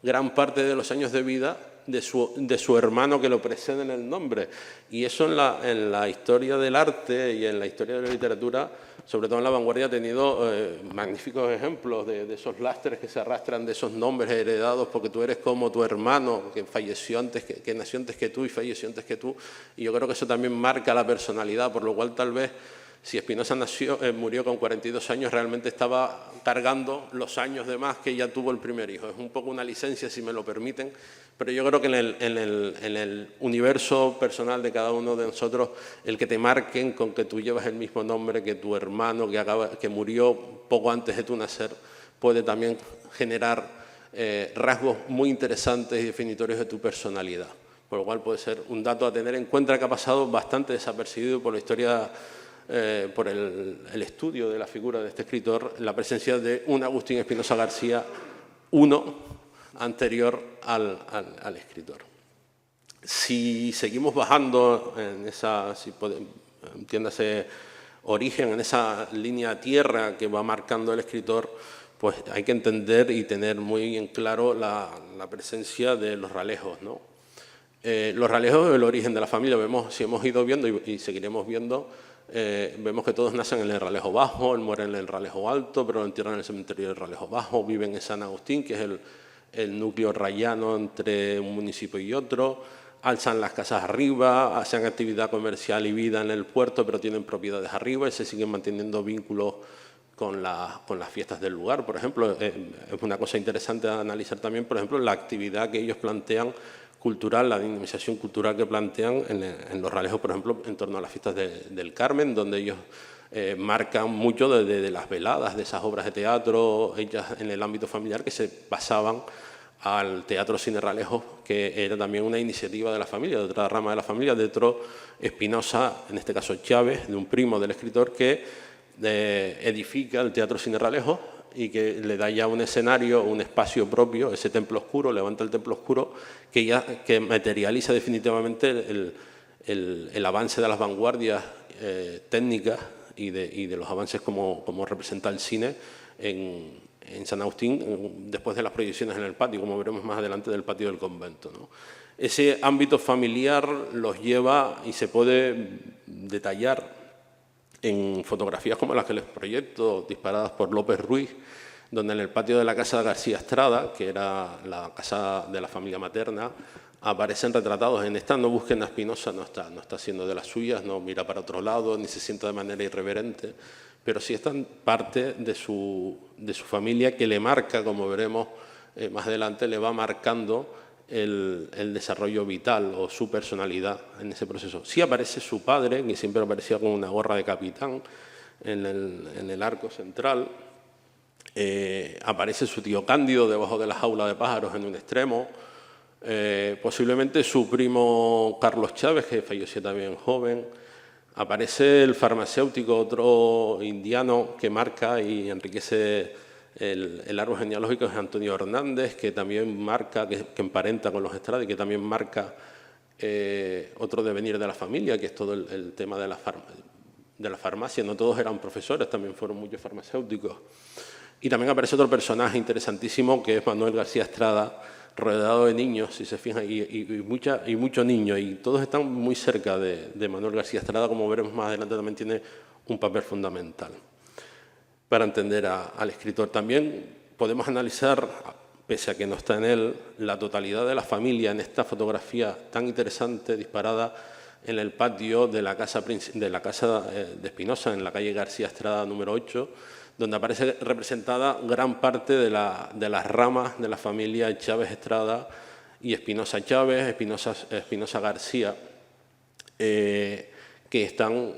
gran parte de los años de vida de su hermano que lo precede en el nombre. Y eso en la historia del arte y en la historia de la literatura, sobre todo en la vanguardia, ha tenido magníficos ejemplos de esos lastres que se arrastran, de esos nombres heredados, porque tú eres como tu hermano, que falleció antes, que nació antes que tú y falleció antes que tú. Y yo creo que eso también marca la personalidad, por lo cual tal vez, si Espinosa murió con 42 años, realmente estaba cargando los años de más que ya tuvo el primer hijo. Es un poco una licencia, si me lo permiten, pero yo creo que en el universo personal de cada uno de nosotros, el que te marquen con que tú llevas el mismo nombre que tu hermano que murió poco antes de tu nacer, puede también generar rasgos muy interesantes y definitorios de tu personalidad. Por lo cual puede ser un dato a tener en cuenta que ha pasado bastante desapercibido por la historia, por el estudio de la figura de este escritor, la presencia de un Agustín Espinosa García, uno anterior al escritor. Si seguimos bajando en esa, entiéndase, origen, en esa línea tierra que va marcando el escritor, pues hay que entender y tener muy en claro la presencia de los ralejos, ¿no? Los ralejos es el origen de la familia. Si hemos ido viendo y seguiremos viendo, vemos que todos nacen en el Ralejo Bajo, él muere en el Ralejo Alto, pero lo entierran en el cementerio del Ralejo Bajo, viven en San Agustín, que es el núcleo rayano entre un municipio y otro, alzan las casas arriba, hacen actividad comercial y vida en el puerto, pero tienen propiedades arriba y se siguen manteniendo vínculos con las fiestas del lugar. Por ejemplo, es una cosa interesante a analizar también, por ejemplo, la actividad que ellos plantean cultural, la dinamización cultural que plantean en los ralejos, por ejemplo, en torno a las fiestas del Carmen, donde ellos marcan mucho de las veladas, de esas obras de teatro hechas en el ámbito familiar que se pasaban al Teatro Cine Ralejos, que era también una iniciativa de la familia, de otra rama de la familia, de otro Espinosa, en este caso Chávez, de un primo del escritor, que edifica el Teatro Cine Ralejos y que le da ya un escenario, un espacio propio, ese templo oscuro, levanta el templo oscuro, que materializa definitivamente el avance de las vanguardias técnicas y de los avances como representa el cine en San Agustín, después de las proyecciones en el patio, como veremos más adelante, del patio del convento, ¿no? Ese ámbito familiar los lleva y se puede detallar en fotografías como las que les proyecto, disparadas por López Ruiz, donde en el patio de la casa de García Estrada, que era la casa de la familia materna, aparecen retratados. En esta no busquen a Espinosa, no está haciendo de las suyas, no mira para otro lado, ni se sienta de manera irreverente, pero sí están parte de su familia, que le marca, como veremos más adelante, le va marcando el desarrollo vital o su personalidad en ese proceso. Sí aparece su padre, que siempre aparecía con una gorra de capitán en el arco central. Aparece su tío Cándido debajo de la jaula de pájaros en un extremo. Posiblemente su primo Carlos Chávez, que falleció también joven. Aparece el farmacéutico, otro indiano que marca y enriquece el árbol genealógico, es Antonio Hernández, que también marca, que emparenta con los Estrada y que también marca otro devenir de la familia, que es todo el tema de la farmacia. No todos eran profesores, también fueron muchos farmacéuticos. Y también aparece otro personaje interesantísimo, que es Manuel García Estrada, rodeado de niños, si se fijan, y muchos niños, y todos están muy cerca de Manuel García Estrada, como veremos más adelante, también tiene un papel fundamental para entender al escritor. También podemos analizar, pese a que no está en él, la totalidad de la familia en esta fotografía tan interesante, disparada en el patio de la casa de Espinosa, en la calle García Estrada número 8, donde aparece representada gran parte de las ramas de la familia Chávez Estrada y Espinosa Chávez, Espinosa García, que están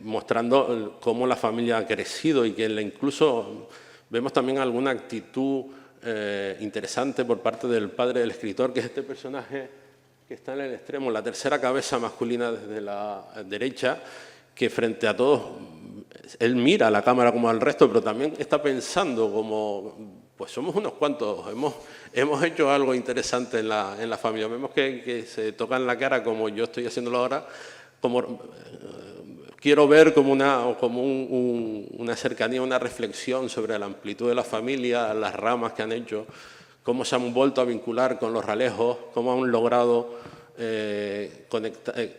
mostrando cómo la familia ha crecido y que incluso vemos también alguna actitud interesante por parte del padre del escritor, que es este personaje que está en el extremo, la tercera cabeza masculina desde la derecha, que frente a todos, él mira a la cámara como al resto, pero también está pensando como, pues somos unos cuantos, hemos hecho algo interesante en la familia. Vemos que se tocan la cara como yo estoy haciéndolo ahora, como quiero ver como una cercanía, una reflexión sobre la amplitud de la familia, las ramas que han hecho, cómo se han vuelto a vincular con los Ralejos, cómo han logrado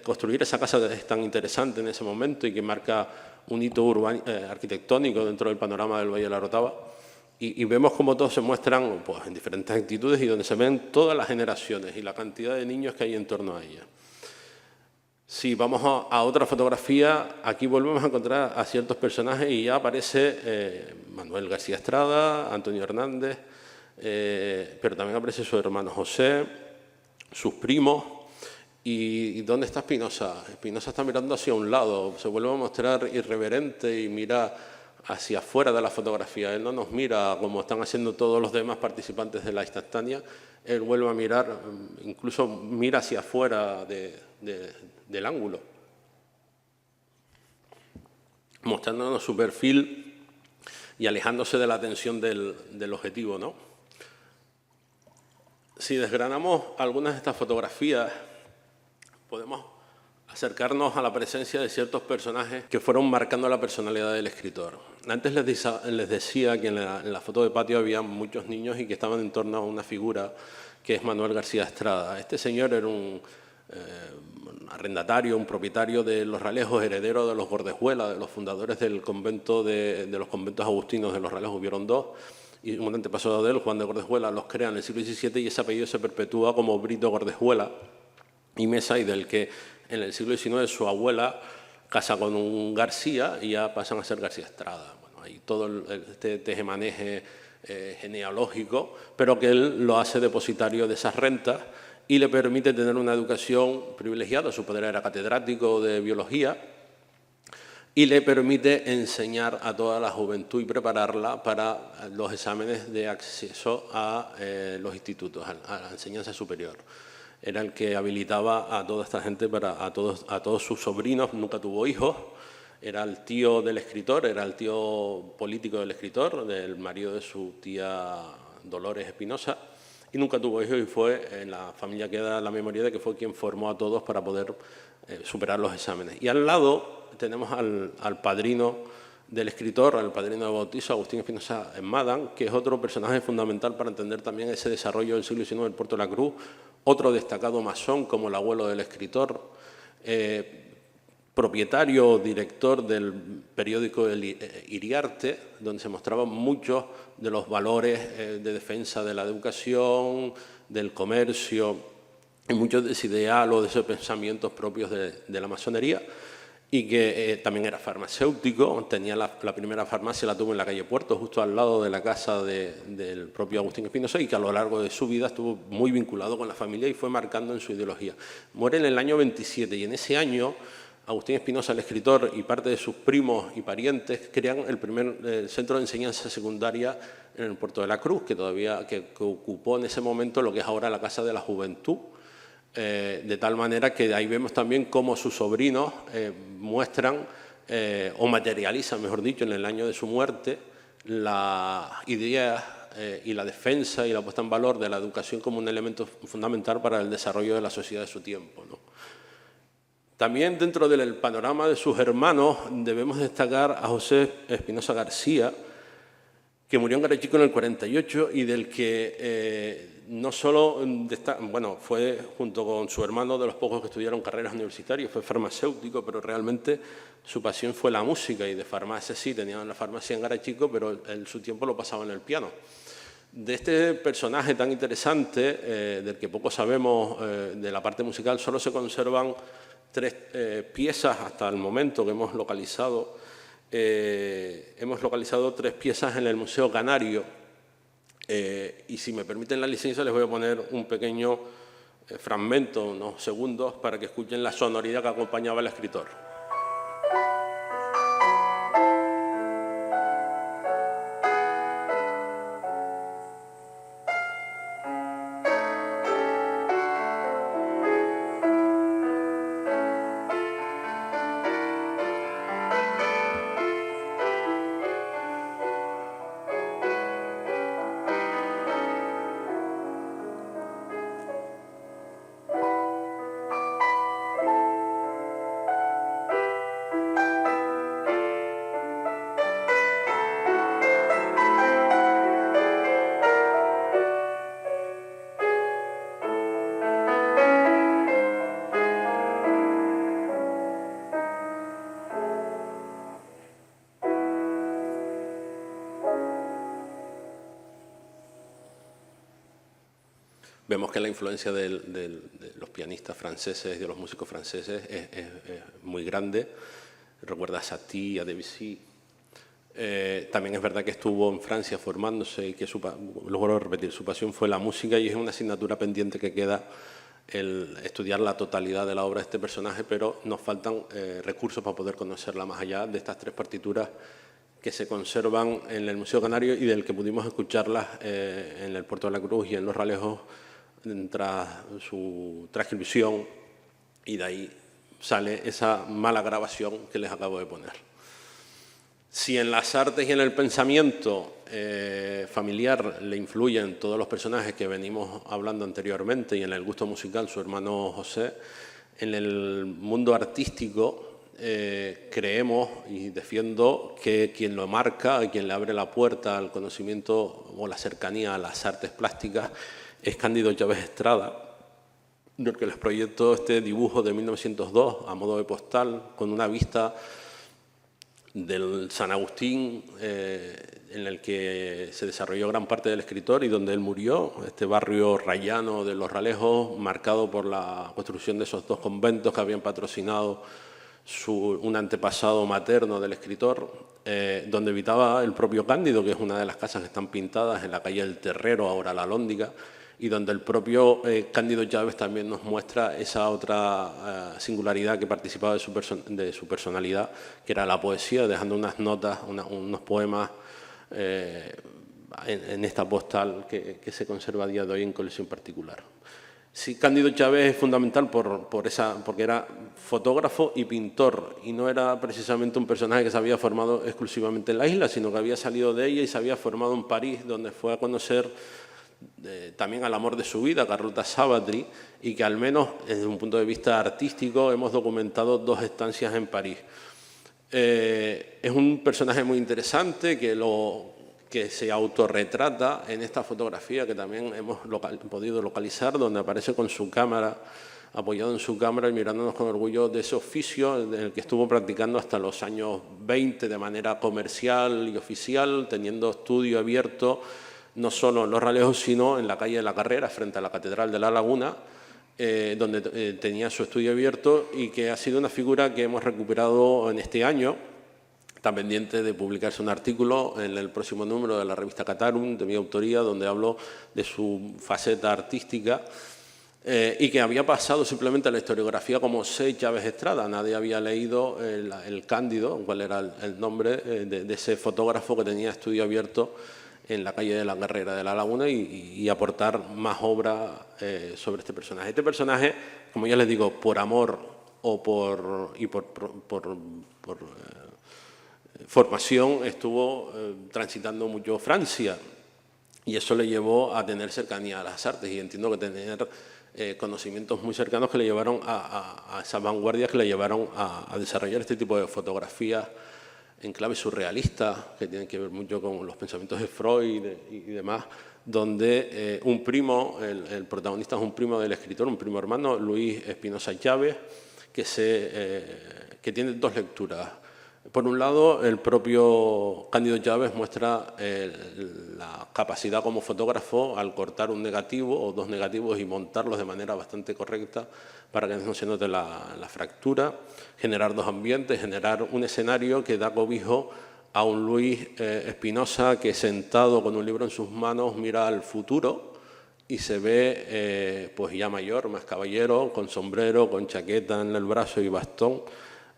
construir esa casa tan interesante en ese momento y que marca un hito arquitectónico dentro del panorama del Valle de la Orotava. Y vemos cómo todos se muestran pues, en diferentes actitudes y donde se ven todas las generaciones y la cantidad de niños que hay en torno a ella. Si vamos a otra fotografía, aquí volvemos a encontrar a ciertos personajes y ya aparece Manuel García Estrada, Antonio Hernández, pero también aparece su hermano José, sus primos. ¿Y dónde está Espinosa? Espinosa está mirando hacia un lado, se vuelve a mostrar irreverente y mira hacia afuera de la fotografía. Él no nos mira como están haciendo todos los demás participantes de la instantánea, él vuelve a mirar, incluso mira hacia afuera del ángulo, mostrándonos su perfil y alejándose de la atención del objetivo, ¿no? Si desgranamos algunas de estas fotografías, podemos acercarnos a la presencia de ciertos personajes que fueron marcando la personalidad del escritor. Antes les decía que en la foto de patio había muchos niños y que estaban en torno a una figura que es Manuel García Estrada. Este señor era un arrendatario, un propietario de los Ralejos, heredero de los Gordejuela, de los fundadores del convento de los conventos agustinos de los Ralejos. Hubieron dos, y un antepasado de él, Juan de Gordejuela, los crea en el siglo XVII y ese apellido se perpetúa como Brito Gordejuela y Mesa, y del que en el siglo XIX su abuela casa con un García y ya pasan a ser García Estrada. Bueno, hay todo este tejemaneje genealógico, pero que él lo hace depositario de esas rentas y le permite tener una educación privilegiada. Su padre era catedrático de biología y le permite enseñar a toda la juventud y prepararla para los exámenes de acceso a los institutos, a la enseñanza superior. Era el que habilitaba a toda esta gente, a todos sus sobrinos, nunca tuvo hijos, era el tío del escritor, era el tío político del escritor, del marido de su tía Dolores Espinosa, y nunca tuvo hijos y fue, en la familia queda la memoria de que fue quien formó a todos para poder superar los exámenes. Y al lado tenemos al padrino del escritor, al padrino de bautizo, Agustín Espinosa Madán, que es otro personaje fundamental para entender también ese desarrollo del siglo XIX del Puerto de la Cruz, otro destacado masón como el abuelo del escritor, propietario o director del periódico Iriarte, donde se mostraban muchos de los valores de defensa de la educación, del comercio, y muchos de ese ideal o de esos pensamientos propios de la masonería, y que también era farmacéutico, tenía la primera farmacia, la tuvo en la calle Puerto, justo al lado de la casa del propio Agustín Espinosa, y que a lo largo de su vida estuvo muy vinculado con la familia y fue marcando en su ideología. Muere en el año 27 y en ese año Agustín Espinosa, el escritor, y parte de sus primos y parientes crean el primer centro de enseñanza secundaria en el Puerto de la Cruz, que ocupó en ese momento lo que es ahora la Casa de la Juventud. De tal manera que ahí vemos también cómo sus sobrinos muestran o materializan, mejor dicho, en el año de su muerte, la idea y la defensa y la puesta en valor de la educación como un elemento fundamental para el desarrollo de la sociedad de su tiempo, ¿no? También dentro del panorama de sus hermanos debemos destacar a José Espinosa García, que murió en Garachico en el 48 y del que no solo fue junto con su hermano de los pocos que estudiaron carreras universitarias, fue farmacéutico, pero realmente su pasión fue la música y de farmacia sí, tenía la farmacia en Garachico, pero su tiempo lo pasaba en el piano. De este personaje tan interesante, del que poco sabemos de la parte musical, solo se conservan 3 piezas hasta el momento que hemos localizado. Hemos localizado 3 piezas en el Museo Canario y si me permiten la licencia les voy a poner un pequeño fragmento, unos segundos, para que escuchen la sonoridad que acompañaba al escritor. vemos que la influencia de los pianistas franceses y de los músicos franceses es muy grande. Recuerda a Satie, a Debussy. También es verdad que estuvo en Francia formándose y que, lo vuelvo a repetir, su pasión fue la música y es una asignatura pendiente que queda el estudiar la totalidad de la obra de este personaje, pero nos faltan recursos para poder conocerla más allá de estas 3 partituras que se conservan en el Museo Canario y del que pudimos escucharlas en el Puerto de la Cruz y en Los Ralejos tras su transcripción, y de ahí sale esa mala grabación que les acabo de poner. Si en las artes y en el pensamiento familiar le influyen todos los personajes que venimos hablando anteriormente y en el gusto musical su hermano José, en el mundo artístico creemos y defiendo que quien lo marca y quien le abre la puerta al conocimiento o la cercanía a las artes plásticas es Cándido Llaves Estrada, del que les proyecto este dibujo de 1902 a modo de postal con una vista del San Agustín en el que se desarrolló gran parte del escritor y donde él murió, este barrio rayano de Los Ralejos, marcado por la construcción de esos 2 conventos que habían patrocinado un antepasado materno del escritor, donde habitaba el propio Cándido, que es una de las casas que están pintadas en la calle del Terrero, ahora la Alhóndiga, y donde el propio Cándido Llaves también nos muestra esa otra singularidad que participaba de su personalidad, que era la poesía, dejando unas notas, unos poemas en esta postal que se conserva a día de hoy en colección particular. Sí, Cándido Llaves es fundamental porque era fotógrafo y pintor, y no era precisamente un personaje que se había formado exclusivamente en la isla, sino que había salido de ella y se había formado en París, donde fue a conocer también al amor de su vida, Carlota Sabatry, y que al menos desde un punto de vista artístico hemos documentado 2 estancias en París. Es un personaje muy interesante que se autorretrata en esta fotografía que también hemos podido localizar, donde aparece con su cámara, apoyado en su cámara y mirándonos con orgullo de ese oficio en el que estuvo practicando hasta los años 20 de manera comercial y oficial, teniendo estudio abierto no solo en Los Ralejos, sino en la calle de la Carrera, frente a la Catedral de la Laguna, donde tenía su estudio abierto, y que ha sido una figura que hemos recuperado en este año. Está pendiente de publicarse un artículo en el próximo número de la revista Catarum, de mi autoría, donde hablo de su faceta artística y que había pasado simplemente a la historiografía como C. Llaves Estrada. Nadie había leído el Cándido, cuál era el nombre de ese fotógrafo que tenía estudio abierto en la calle de la Carrera de la Laguna y aportar más obra sobre este personaje. Este personaje, como ya les digo, por amor o por formación estuvo transitando mucho Francia, y eso le llevó a tener cercanía a las artes, y entiendo que tener conocimientos muy cercanos que le llevaron a esas vanguardias que le llevaron a desarrollar este tipo de fotografías en clave surrealista, que tienen que ver mucho con los pensamientos de Freud y demás, donde un primo, el protagonista es un primo del escritor, un primo hermano, Luis Espinosa Llaves, que tiene 2 lecturas. Por un lado, el propio Cándido Llaves muestra la capacidad como fotógrafo al cortar un negativo o 2 negativos y montarlos de manera bastante correcta para que no se note la fractura, generar 2 ambientes, generar un escenario que da cobijo a un Luis Espinosa que, sentado con un libro en sus manos, mira al futuro y se ve pues ya mayor, más caballero, con sombrero, con chaqueta en el brazo y bastón,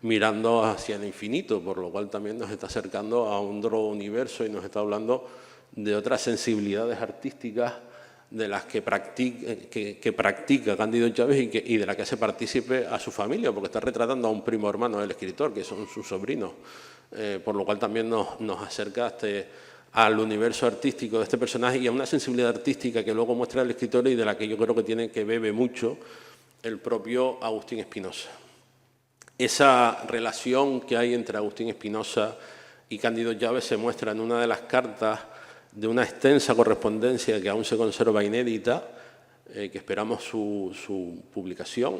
mirando hacia el infinito, por lo cual también nos está acercando a un otro universo y nos está hablando de otras sensibilidades artísticas de las que practica Cándido Llaves y de la que hace partícipe a su familia, porque está retratando a un primo hermano del escritor, que son sus sobrinos, por lo cual también nos acerca al universo artístico de este personaje y a una sensibilidad artística que luego muestra el escritor y de la que yo creo que bebe mucho el propio Agustín Espinosa. Esa relación que hay entre Agustín Espinosa y Cándido Llaves se muestra en una de las cartas de una extensa correspondencia que aún se conserva inédita, que esperamos su publicación,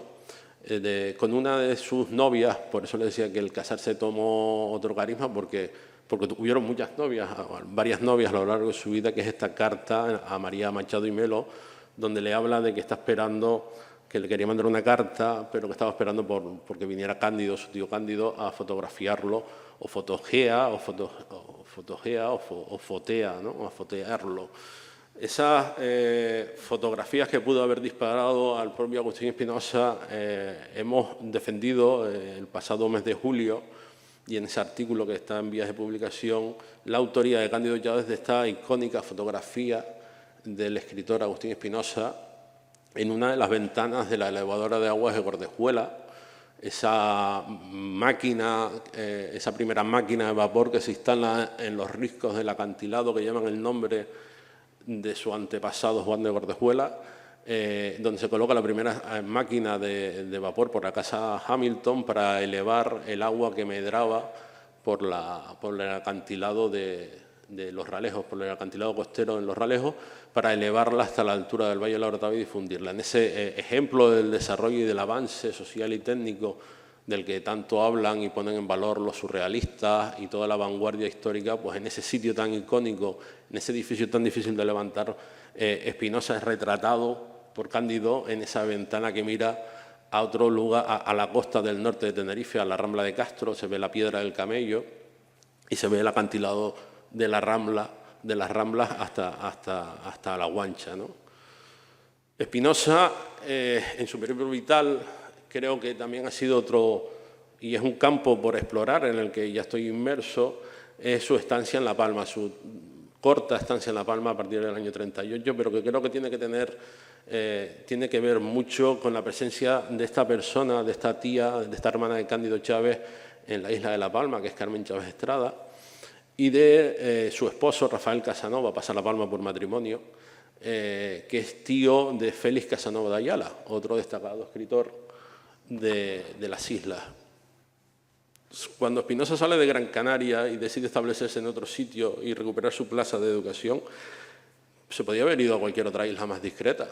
con una de sus novias. Por eso le decía que el casarse tomó otro carisma, porque tuvieron muchas novias, varias novias a lo largo de su vida, que es esta carta a María Machado y Melo, donde le habla de que está esperando, que le quería mandar una carta, pero que estaba esperando porque viniera Cándido, su tío Cándido, a fotografiarlo, o fotojea, o fotea, ¿no? O a fotearlo. Esas fotografías que pudo haber disparado al propio Agustín Espinosa hemos defendido el pasado mes de julio, y en ese artículo que está en vías de publicación, la autoría de Cándido Chávez de esta icónica fotografía del escritor Agustín Espinosa en una de las ventanas de la elevadora de aguas de Gordejuela, esa máquina, esa primera máquina de vapor que se instala en los riscos del acantilado, que llevan el nombre de su antepasado Juan de Gordejuela, donde se coloca la primera máquina de vapor por la casa Hamilton para elevar el agua que medraba por el acantilado de Los Ralejos, por el acantilado costero en Los Ralejos, para elevarla hasta la altura del Valle de la Orotava y difundirla. En ese ejemplo del desarrollo y del avance social y técnico del que tanto hablan y ponen en valor los surrealistas y toda la vanguardia histórica, pues en ese sitio tan icónico, en ese edificio tan difícil de levantar, Espinosa es retratado por Cándido en esa ventana que mira a otro lugar, a la costa del norte de Tenerife, a la Rambla de Castro. Se ve la Piedra del Camello y se ve el acantilado de la Rambla, de las Ramblas hasta la Guancha, ¿no? Espinosa, en su periodo vital, creo que también ha sido otro, y es un campo por explorar en el que ya estoy inmerso, es su estancia en La Palma, su corta estancia en La Palma a partir del año 38, pero que creo que tiene que ver mucho con la presencia de esta persona, de esta tía, de esta hermana de Cándido Chávez en la isla de La Palma, que es Carmen Chávez Estrada, y de su esposo, Rafael Casanova, pasa a La Palma por matrimonio, que es tío de Félix Casanova de Ayala, otro destacado escritor de las islas. Cuando Espinosa sale de Gran Canaria y decide establecerse en otro sitio y recuperar su plaza de educación, se podía haber ido a cualquier otra isla más discreta,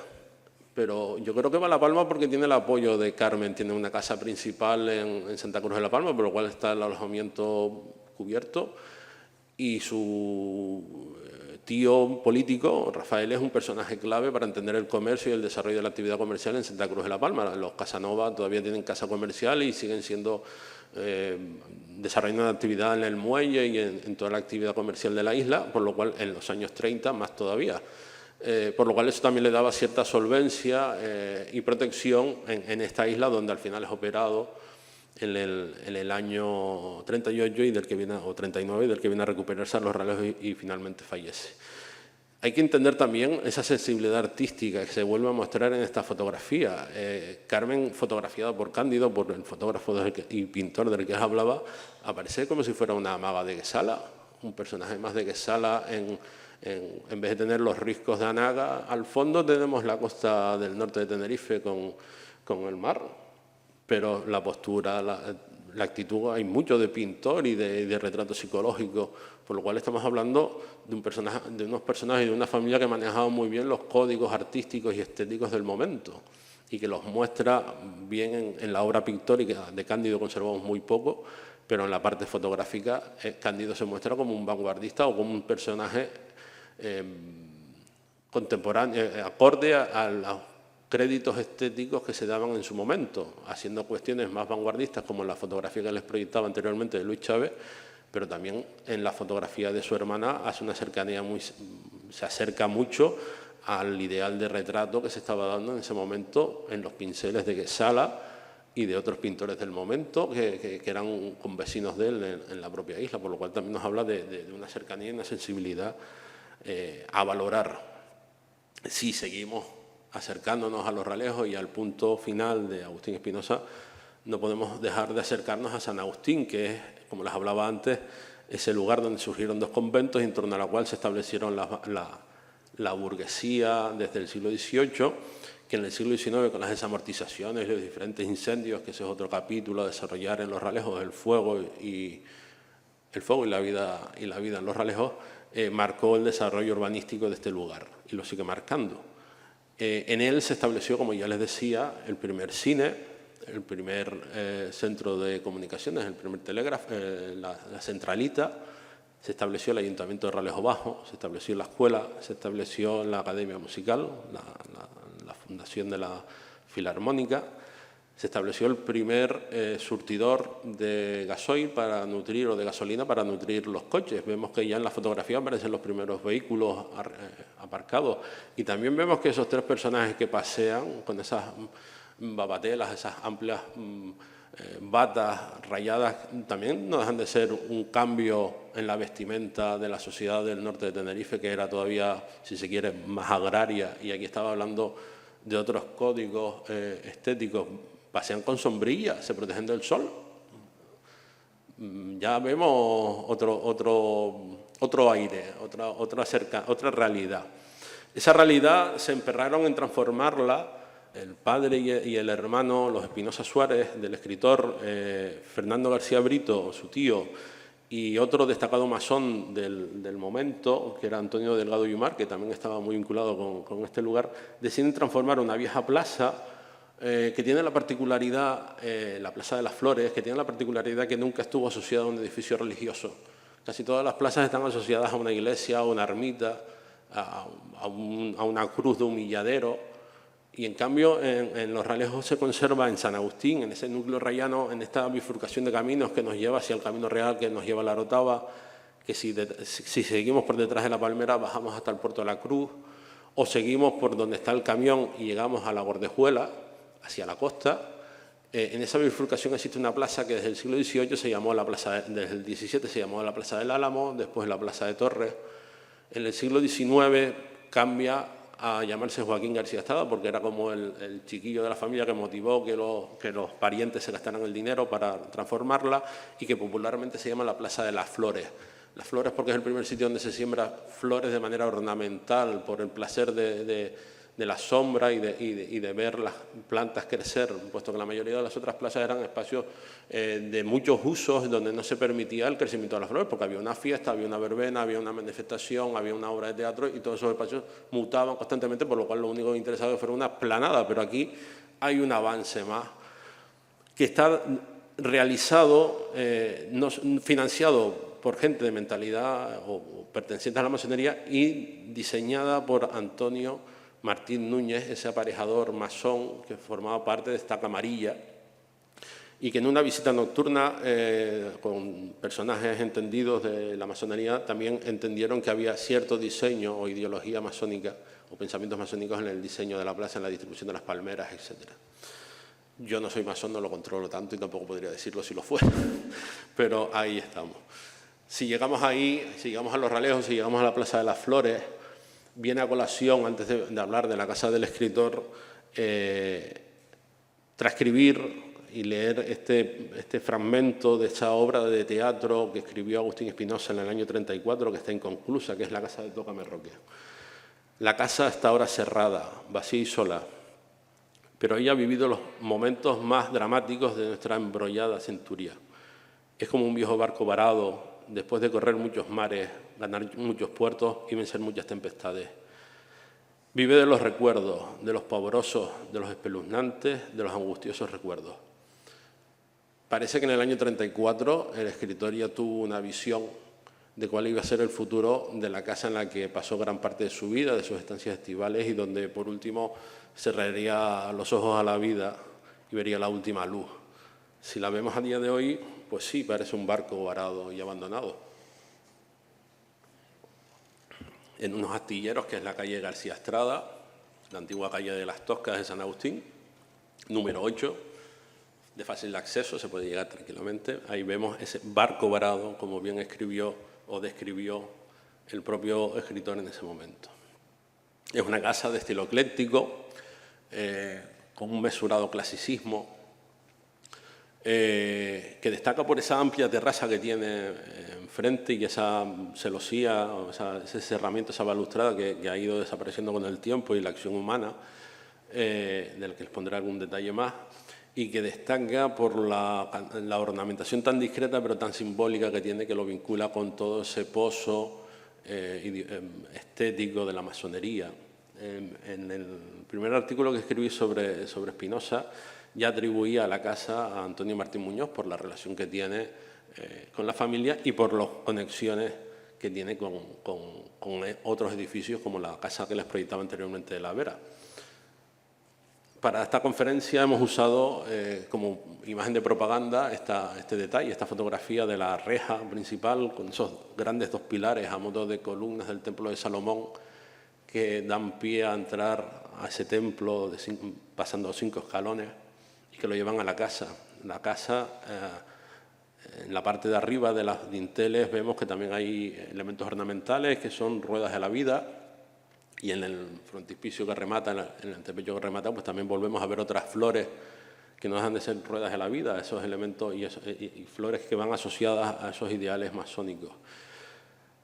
pero yo creo que va a La Palma porque tiene el apoyo de Carmen, tiene una casa principal en Santa Cruz de La Palma, por lo cual está el alojamiento cubierto, y su tío político, Rafael, es un personaje clave para entender el comercio y el desarrollo de la actividad comercial en Santa Cruz de La Palma. Los Casanova todavía tienen casa comercial y siguen siendo desarrollando la actividad en el muelle y en toda la actividad comercial de la isla, por lo cual en los años 30 más todavía. Por lo cual eso también le daba cierta solvencia y protección en esta isla, donde al final es operado en el año 38 y del que viene, o 39, y del que viene a recuperarse a Los Ralejos y finalmente fallece. Hay que entender también esa sensibilidad artística que se vuelve a mostrar en esta fotografía. Carmen, fotografiada por Cándido, por el fotógrafo y pintor del que hablaba, aparece como si fuera una maga de Guesala, un personaje más de Guesala. En vez de tener los riscos de Anaga, al fondo tenemos la costa del norte de Tenerife con el mar, pero la postura, la actitud, hay mucho de pintor y de retrato psicológico, por lo cual estamos hablando de unos personajes y de una familia que manejaba muy bien los códigos artísticos y estéticos del momento y que los muestra bien en la obra pictórica. De Cándido conservamos muy poco, pero en la parte fotográfica Cándido se muestra como un vanguardista o como un personaje contemporáneo, acorde a los créditos estéticos que se daban en su momento, haciendo cuestiones más vanguardistas como en la fotografía que les proyectaba anteriormente de Luis Chávez, pero también en la fotografía de su hermana hace una cercanía se acerca mucho al ideal de retrato que se estaba dando en ese momento en los pinceles de Guesala y de otros pintores del momento que eran convecinos de él en la propia isla, por lo cual también nos habla de una cercanía y una sensibilidad a valorar. Si seguimos acercándonos a Los Ralejos y al punto final de Agustín Espinosa, no podemos dejar de acercarnos a San Agustín, que es, como les hablaba antes, ese lugar donde surgieron dos conventos y en torno a la cual se establecieron la burguesía desde el siglo XVIII, que en el siglo XIX, con las desamortizaciones y los diferentes incendios, que ese es otro capítulo a desarrollar en Los Ralejos, el fuego y la vida en Los Ralejos, marcó el desarrollo urbanístico de este lugar y lo sigue marcando. En él se estableció, como ya les decía, el primer cine, el primer centro de comunicaciones, el primer telégrafo, la centralita, Se estableció el Ayuntamiento de Ralejo Bajo, se estableció la escuela, se estableció la Academia Musical, la fundación de la Filarmónica, se estableció el primer surtidor de gasoil para nutrir, o de gasolina para nutrir los coches. Vemos que ya en la fotografía aparecen los primeros vehículos aparcados. Y también vemos que esos tres personajes que pasean con esas babatelas, esas amplias batas rayadas, también no dejan de ser un cambio en la vestimenta de la sociedad del norte de Tenerife, que era todavía, si se quiere, más agraria. Y aquí estaba hablando de otros códigos estéticos. Pasean con sombrilla, se protegen del sol. Ya vemos otro aire, otra realidad. Esa realidad se emperraron en transformarla el padre y el hermano, los Espinosa Suárez, del escritor Fernando García Brito, su tío, y otro destacado masón del momento, que era Antonio Delgado Yumar, que también estaba muy vinculado con este lugar, deciden transformar una vieja plaza que tiene la particularidad, la Plaza de las Flores, que tiene la particularidad que nunca estuvo asociada a un edificio religioso. Casi todas las plazas están asociadas a una iglesia, a una ermita, a una cruz de humilladero, y en cambio en Los Ralejos se conserva en San Agustín, en ese núcleo rayano, en esta bifurcación de caminos que nos lleva hacia el Camino Real, que nos lleva a la Orotava, que si seguimos por detrás de la Palmera bajamos hasta el Puerto de la Cruz, o seguimos por donde está el camión y llegamos a la Gordejuela, hacia la costa. En esa bifurcación existe una plaza que desde el siglo XVIII se llamó desde el XVII se llamó la Plaza del Álamo, después la Plaza de Torres. En el siglo XIX cambia a llamarse Joaquín García Estrada, porque era como el chiquillo de la familia que motivó que los parientes se gastaran el dinero para transformarla, y que popularmente se llama la Plaza de las Flores. Las Flores porque es el primer sitio donde se siembra flores de manera ornamental, por el placer de la sombra y de ver las plantas crecer, puesto que la mayoría de las otras plazas eran espacios de muchos usos donde no se permitía el crecimiento de las flores, porque había una fiesta, había una verbena, había una manifestación, había una obra de teatro, y todos esos espacios mutaban constantemente, por lo cual lo único que interesaba fuera una esplanada. Pero aquí hay un avance más que está realizado, financiado por gente de mentalidad o perteneciente a la masonería, y diseñada por Antonio Martín Núñez, ese aparejador masón que formaba parte de esta camarilla, y que en una visita nocturna con personajes entendidos de la masonería también entendieron que había cierto diseño o ideología masónica o pensamientos masónicos en el diseño de la plaza, en la distribución de las palmeras, etc. Yo no soy masón, no lo controlo tanto y tampoco podría decirlo si lo fuera, pero ahí estamos. Si llegamos ahí, si llegamos a Los Ralejos, si llegamos a la Plaza de las Flores, viene a colación, antes de hablar de la casa del escritor, transcribir y leer este fragmento de esa obra de teatro que escribió Agustín Espinosa en el año 34, que está inconclusa, que es la casa de Tócame Roque. La casa está ahora cerrada, vacía y sola, pero ella ha vivido los momentos más dramáticos de nuestra embrollada centuria. Es como un viejo barco varado, después de correr muchos mares, ganar muchos puertos y vencer muchas tempestades. Vive de los recuerdos, de los pavorosos, de los espeluznantes, de los angustiosos recuerdos. Parece que en el año 34 el escritor ya tuvo una visión de cuál iba a ser el futuro de la casa en la que pasó gran parte de su vida, de sus estancias estivales, y donde por último cerraría los ojos a la vida y vería la última luz. Si la vemos a día de hoy, pues sí, parece un barco varado y abandonado. En unos astilleros, que es la calle García Estrada, la antigua calle de las Toscas de San Agustín, número 8, de fácil acceso, se puede llegar tranquilamente. Ahí vemos ese barco varado, como bien escribió o describió el propio escritor en ese momento. Es una casa de estilo ecléctico, con un mesurado clasicismo, que destaca por esa amplia terraza que tiene enfrente y esa celosía, ese cerramiento, esa balustrada que ha ido desapareciendo con el tiempo y la acción humana, del que les pondré algún detalle más, y que destaca por la ornamentación tan discreta pero tan simbólica que tiene, que lo vincula con todo ese pozo estético de la masonería. En el primer artículo que escribí sobre Espinosa ya atribuía a la casa a Antonio Martín Muñoz por la relación que tiene con la familia y por las conexiones que tiene con otros edificios como la casa que les proyectaba anteriormente de La Vera. Para esta conferencia hemos usado como imagen de propaganda este detalle, esta fotografía de la reja principal con esos grandes 2 pilares a modo de columnas del Templo de Salomón que dan pie a entrar a ese templo pasando 5 escalones y que lo llevan a la casa. La casa, en la parte de arriba de los dinteles vemos que también hay elementos ornamentales que son ruedas de la vida. Y en el frontispicio que remata, en el antepecho que remata, pues también volvemos a ver otras flores que no dejan de ser ruedas de la vida, esos elementos y flores que van asociadas a esos ideales masónicos.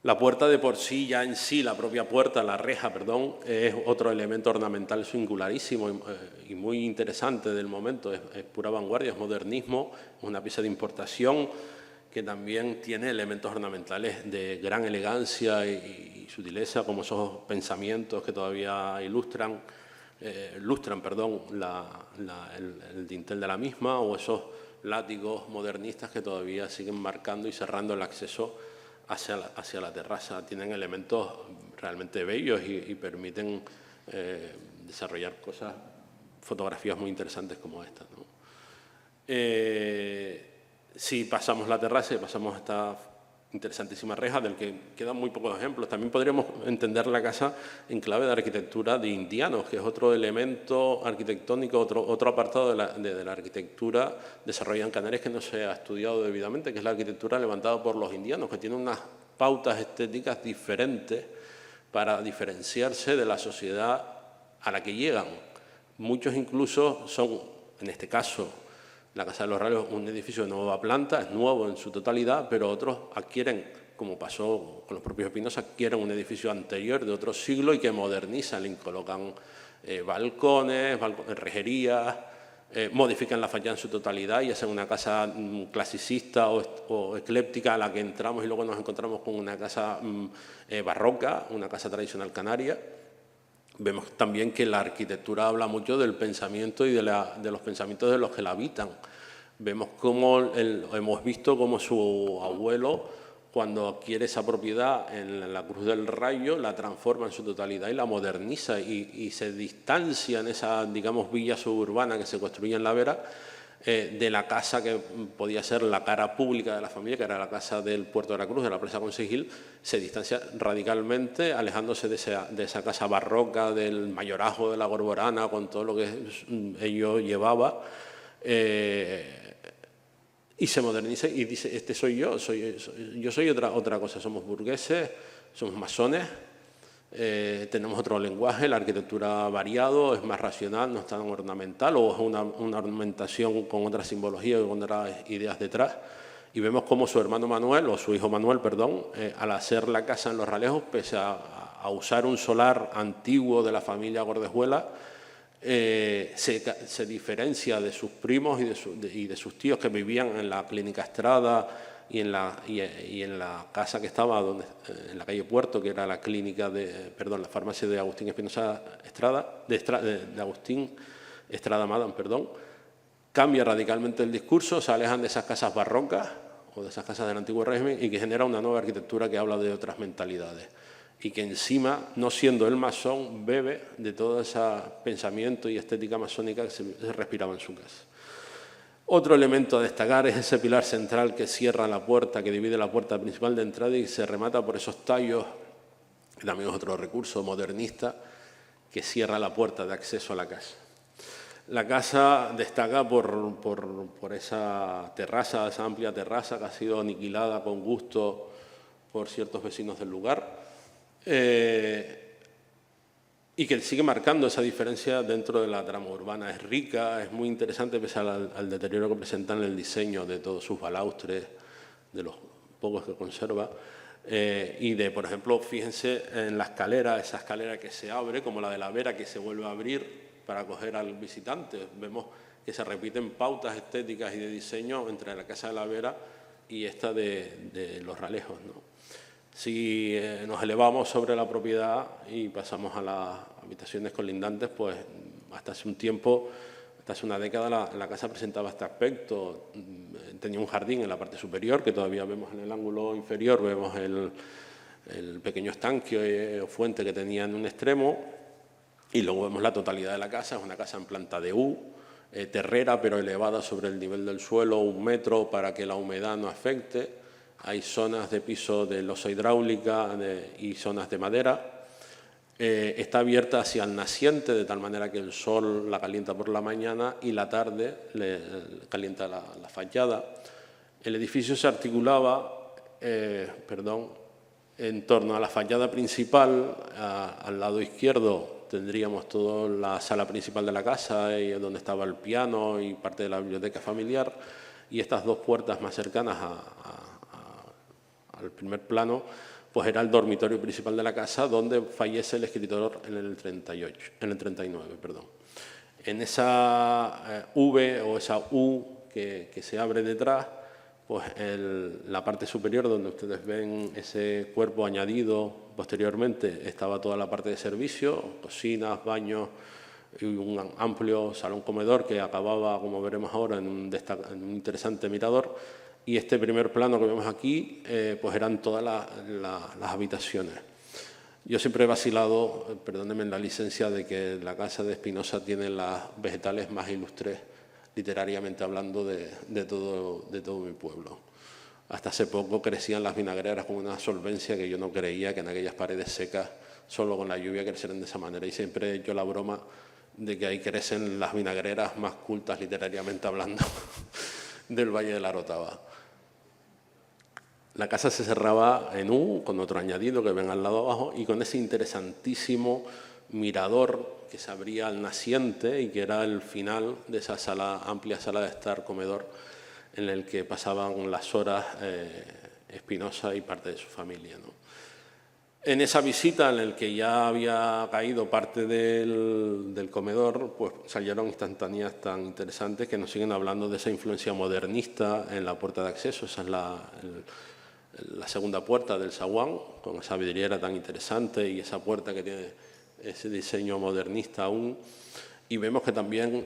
La puerta de por sí, ya en sí, la propia puerta, la reja, perdón, es otro elemento ornamental singularísimo y muy interesante del momento. Es pura vanguardia, es modernismo, es una pieza de importación que también tiene elementos ornamentales de gran elegancia y sutileza, como esos pensamientos que todavía lustran el dintel de la misma, o esos látigos modernistas que todavía siguen marcando y cerrando el acceso hacia la terraza. Tienen elementos realmente bellos y permiten desarrollar fotografías muy interesantes como esta, ¿no? Si pasamos la terraza y pasamos esta interesantísima reja, del que quedan muy pocos ejemplos, también podríamos entender la casa en clave de arquitectura de indianos, que es otro elemento arquitectónico, otro apartado de la arquitectura desarrollada en Canarias que no se ha estudiado debidamente, que es la arquitectura levantada por los indianos, que tiene unas pautas estéticas diferentes para diferenciarse de la sociedad a la que llegan. Muchos incluso son, en este caso, la Casa de los Ralejos, un edificio de nueva planta, es nuevo en su totalidad, pero otros adquieren, como pasó con los propios Espinosa, adquieren un edificio anterior de otro siglo y que modernizan, le colocan balcones, rejerías, modifican la fachada en su totalidad y hacen una casa clasicista o ecléptica a la que entramos y luego nos encontramos con una casa barroca, una casa tradicional canaria. Vemos también que la arquitectura habla mucho del pensamiento y de los pensamientos de los que la habitan. Vemos hemos visto cómo su abuelo, cuando adquiere esa propiedad en la Cruz del Rayo, la transforma en su totalidad y la moderniza y se distancia en esa, digamos, villa suburbana que se construye en La Vera, de la casa que podía ser la cara pública de la familia, que era la casa del Puerto de la Cruz, de la Presa Consejil, se distancia radicalmente, alejándose de esa casa barroca, del mayorazgo de la Gorborana, con todo lo que ello llevaba, y se moderniza y dice, este soy yo soy otra cosa, somos burgueses, somos masones, tenemos otro lenguaje, la arquitectura variado, es más racional, no es tan ornamental, o es una ornamentación con otra simbología y con otras ideas detrás. Y vemos cómo su hermano Manuel, o su hijo Manuel, perdón, al hacer la casa en Los Ralejos, pese a usar un solar antiguo de la familia Gordejuela, se diferencia de sus primos y de sus tíos que vivían en la Clínica Estrada y en la casa que estaba en la calle Puerto, que era la clínica la farmacia de Agustín Espinosa Estrada, de Agustín Estrada Madán, perdón. Cambia radicalmente el discurso, se alejan de esas casas barrocas o de esas casas del antiguo régimen y que genera una nueva arquitectura que habla de otras mentalidades y que encima, no siendo el masón, bebe de todo ese pensamiento y estética masónica que se respiraba en su casa. Otro elemento a destacar es ese pilar central que cierra la puerta, que divide la puerta principal de entrada y se remata por esos tallos, que también es otro recurso modernista, que cierra la puerta de acceso a la casa. La casa destaca por esa terraza, esa amplia terraza que ha sido aniquilada con gusto por ciertos vecinos del lugar, y que sigue marcando esa diferencia dentro de la trama urbana. Es rica, es muy interesante pese al deterioro que presentan en el diseño de todos sus balaustres, de los pocos que conserva, y por ejemplo, fíjense en la escalera, esa escalera que se abre, como la de La Vera, que se vuelve a abrir para acoger al visitante. Vemos que se repiten pautas estéticas y de diseño entre la Casa de La Vera y esta de Los Ralejos, ¿no? Si nos elevamos sobre la propiedad y pasamos a las habitaciones colindantes, pues hasta hace un tiempo, hasta hace una década, la casa presentaba este aspecto. Tenía un jardín en la parte superior, que todavía vemos en el ángulo inferior, vemos el pequeño estanque o fuente que tenía en un extremo, y luego vemos la totalidad de la casa. Es una casa en planta de U, terrera pero elevada sobre el nivel del suelo 1 metro para que la humedad no afecte. Hay zonas de piso de losa hidráulica y zonas de madera. Está abierta hacia el naciente, de tal manera que el sol la calienta por la mañana y la tarde le calienta la fachada. El edificio se articulaba en torno a la fachada principal. Al lado izquierdo tendríamos toda la sala principal de la casa, donde estaba el piano y parte de la biblioteca familiar, y estas 2 puertas más cercanas al primer plano, pues era el dormitorio principal de la casa, donde fallece el escritor en el 39. En esa V o esa U que se abre detrás, pues la parte superior, donde ustedes ven ese cuerpo añadido posteriormente, estaba toda la parte de servicio, cocinas, baños y un amplio salón comedor que acababa, como veremos ahora, en un interesante mirador. Y este primer plano que vemos aquí, pues eran todas las habitaciones. Yo siempre he vacilado, perdónenme la licencia, de que la casa de Espinosa tiene las vegetales más ilustres, literariamente hablando, de todo mi pueblo. Hasta hace poco crecían las vinagreras con una solvencia que yo no creía que en aquellas paredes secas, solo con la lluvia, crecieran de esa manera. Y siempre he hecho la broma de que ahí crecen las vinagreras más cultas, literariamente hablando, del Valle de la Orotava. La casa se cerraba en U, con otro añadido que ven al lado abajo, y con ese interesantísimo mirador que se abría al naciente y que era el final de esa amplia sala de estar comedor en el que pasaban las horas Espinosa y parte de su familia, ¿no? En esa visita, en la que ya había caído parte del comedor, pues salieron instantáneas tan interesantes que nos siguen hablando de esa influencia modernista en la puerta de acceso. Esa es la segunda puerta del zaguán, con esa vidriera tan interesante y esa puerta que tiene ese diseño modernista aún. Y vemos que también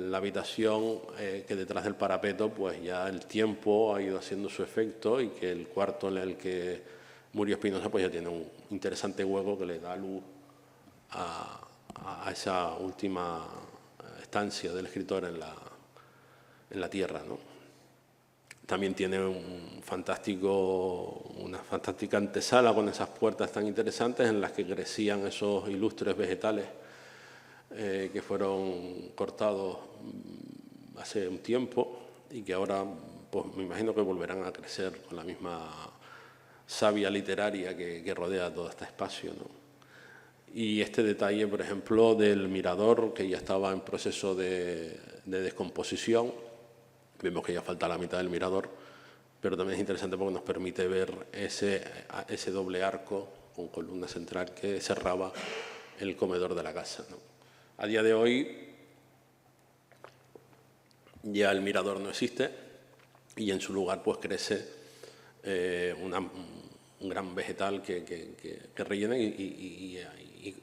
la habitación, que detrás del parapeto, pues ya el tiempo ha ido haciendo su efecto, y que el cuarto en el que murió Espinosa pues ya tiene un interesante hueco que le da luz a esa última estancia del escritor en la tierra, ¿no? También tiene una fantástica antesala con esas puertas tan interesantes en las que crecían esos ilustres vegetales que fueron cortados hace un tiempo y que ahora pues me imagino que volverán a crecer con la misma savia literaria que rodea todo este espacio, ¿no? Y este detalle, por ejemplo, del mirador, que ya estaba en proceso de descomposición. Vemos que ya falta la mitad del mirador, pero también es interesante porque nos permite ver ese doble arco con columna central que cerraba el comedor de la casa, ¿no? A día de hoy ya el mirador no existe y en su lugar pues crece un gran vegetal que rellena y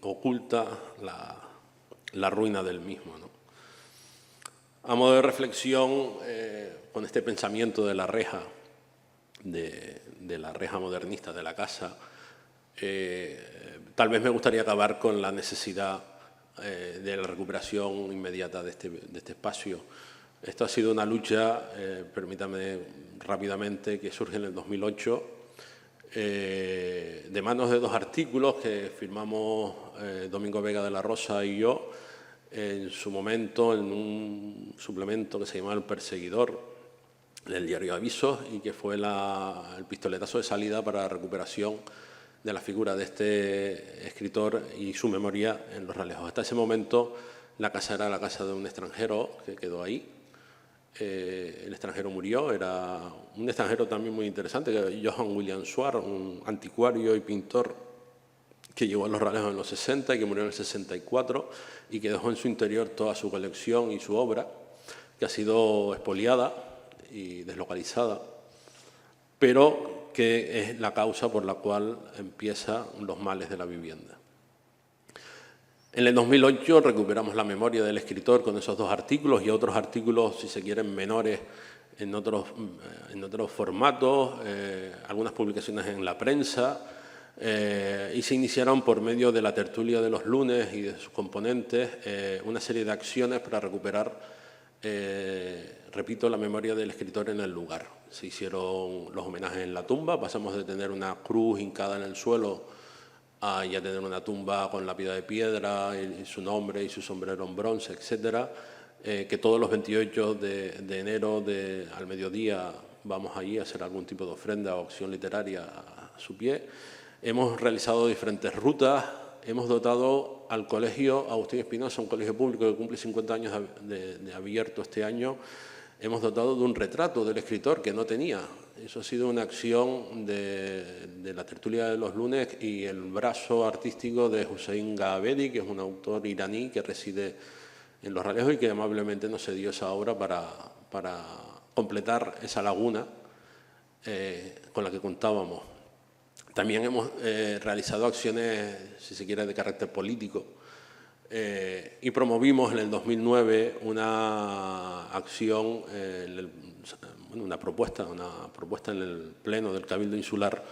oculta la ruina del mismo, ¿no? A modo de reflexión, con este pensamiento de la reja, de la reja modernista de la casa, tal vez me gustaría acabar con la necesidad de la recuperación inmediata de este espacio. Esto ha sido una lucha, permítame rápidamente, que surge en el 2008, de manos de 2 artículos que firmamos Domingo Vega de la Rosa y yo, en su momento en un suplemento que se llamaba El Perseguidor, del diario Avisos, y que fue el pistoletazo de salida para la recuperación de la figura de este escritor y su memoria en Los Realejos. Hasta ese momento la casa era la casa de un extranjero que quedó ahí. El extranjero murió, era un extranjero también muy interesante, Johann William Suar, un anticuario y pintor que llegó a Los Realejos en los 60 y que murió en el 64 y que dejó en su interior toda su colección y su obra, que ha sido expoliada y deslocalizada, pero que es la causa por la cual empiezan los males de la vivienda. En el 2008 recuperamos la memoria del escritor con esos 2 artículos y otros artículos, si se quieren, menores en otros formatos, algunas publicaciones en la prensa, y se iniciaron por medio de la tertulia de los lunes y de sus componentes una serie de acciones para recuperar, repito, la memoria del escritor en el lugar. Se hicieron los homenajes en la tumba, pasamos de tener una cruz hincada en el suelo a ya tener una tumba con lápida de piedra, y su nombre y su sombrero en bronce, etcétera, que todos los 28 de enero al mediodía vamos allí a hacer algún tipo de ofrenda o acción literaria a su pie. Hemos realizado diferentes rutas, hemos dotado al Colegio Agustín Espinosa, un colegio público que cumple 50 años de abierto este año, hemos dotado de un retrato del escritor que no tenía. Eso ha sido una acción de la tertulia de los lunes y el brazo artístico de Hussein Gaabedi, que es un autor iraní que reside en Los Realejos y que amablemente nos cedió esa obra para completar esa laguna con la que contábamos. También hemos realizado acciones, si se quiere, de carácter político y promovimos en el 2009 una acción, una propuesta en el Pleno del Cabildo Insular,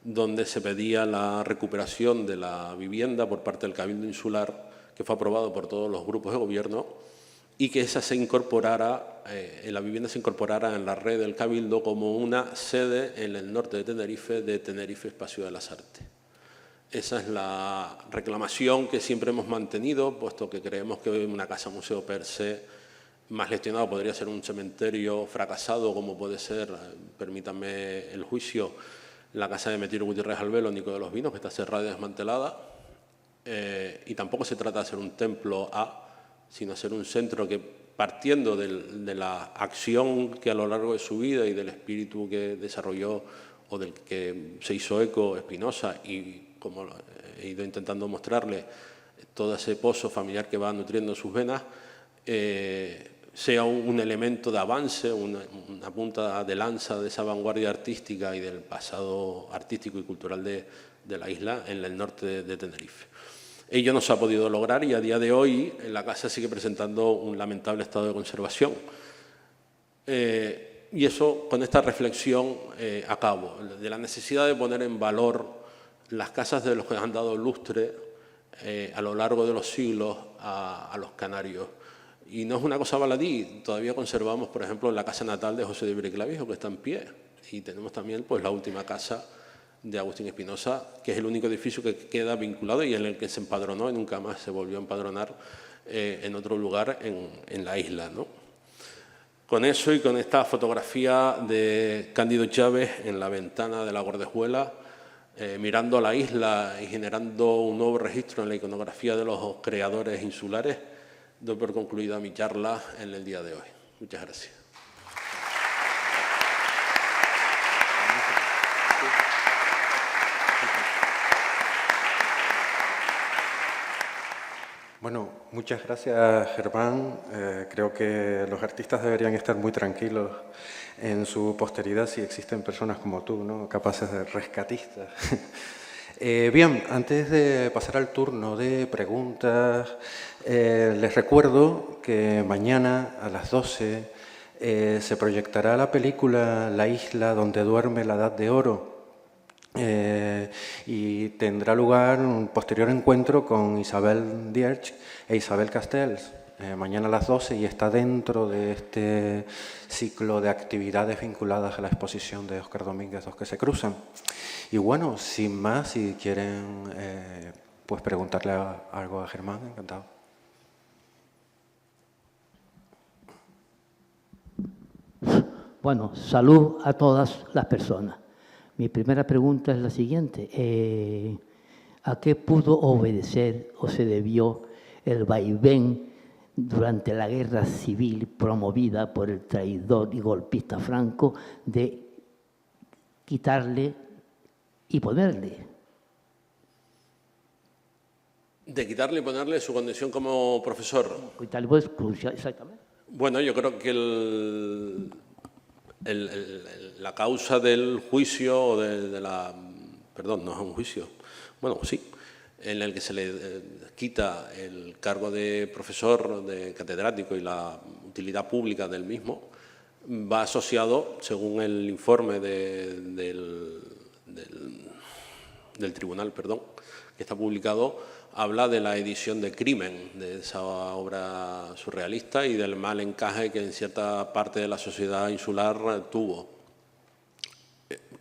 donde se pedía la recuperación de la vivienda por parte del Cabildo Insular, que fue aprobado por todos los grupos de gobierno, y que esa se incorporara, la vivienda se incorporara en la red del Cabildo como una sede en el norte de Tenerife Espacio de las Artes. Esa es la reclamación que siempre hemos mantenido, puesto que creemos que una casa-museo per se, más gestionado, podría ser un cementerio fracasado, como puede ser, permítanme el juicio, la casa de Metilio Gutiérrez Albelo, Nico de los Vinos, que está cerrada y desmantelada, y tampoco se trata de hacer un templo sino ser un centro que, partiendo de la acción que a lo largo de su vida y del espíritu que desarrolló o del que se hizo eco Espinosa, y como he ido intentando mostrarle, todo ese pozo familiar que va nutriendo sus venas, sea un elemento de avance, una punta de lanza de esa vanguardia artística y del pasado artístico y cultural de la isla en el norte de Tenerife. Ello no se ha podido lograr y a día de hoy la casa sigue presentando un lamentable estado de conservación. Y eso, con esta reflexión, acabo, de la necesidad de poner en valor las casas de los que han dado lustre a lo largo de los siglos a los canarios. Y no es una cosa baladí, todavía conservamos, por ejemplo, la casa natal de José de Ibiriclavijo, que está en pie, y tenemos también pues, la última casa de Agustín Espinosa, que es el único edificio que queda vinculado y en el que se empadronó y nunca más se volvió a empadronar en otro lugar en la isla, ¿no? Con eso y con esta fotografía de Cándido Chávez en la ventana de la Guardejuela, mirando a la isla y generando un nuevo registro en la iconografía de los creadores insulares, doy por concluida mi charla en el día de hoy. Muchas gracias. Bueno, muchas gracias, Germán. Creo que los artistas deberían estar muy tranquilos en su posteridad si existen personas como tú, ¿no? Capaces de rescatistas. Bien, antes de pasar al turno de preguntas, les recuerdo que mañana a las 12 se proyectará la película La isla donde duerme la Edad de Oro. Y tendrá lugar un posterior encuentro con Isabel Dierch e Isabel Castells mañana a las 12 y está dentro de este ciclo de actividades vinculadas a la exposición de Óscar Domínguez, Dos que se cruzan. Y bueno, sin más, si quieren pues preguntarle algo a Germán, encantado. Bueno, salud a todas las personas. Mi primera pregunta es la siguiente. ¿A qué pudo obedecer o se debió el vaivén durante la guerra civil promovida por el traidor y golpista Franco de quitarle y ponerle? De quitarle y ponerle su condición como profesor. Quitarle, pues, crucial, exactamente. Bueno, yo creo que la causa del juicio, o perdón, no es un juicio, bueno, sí, en el que se le quita el cargo de profesor, de catedrático y la utilidad pública del mismo, va asociado, según el informe del del tribunal, perdón, que está publicado, habla de la edición de Crimen, de esa obra surrealista y del mal encaje que en cierta parte de la sociedad insular tuvo.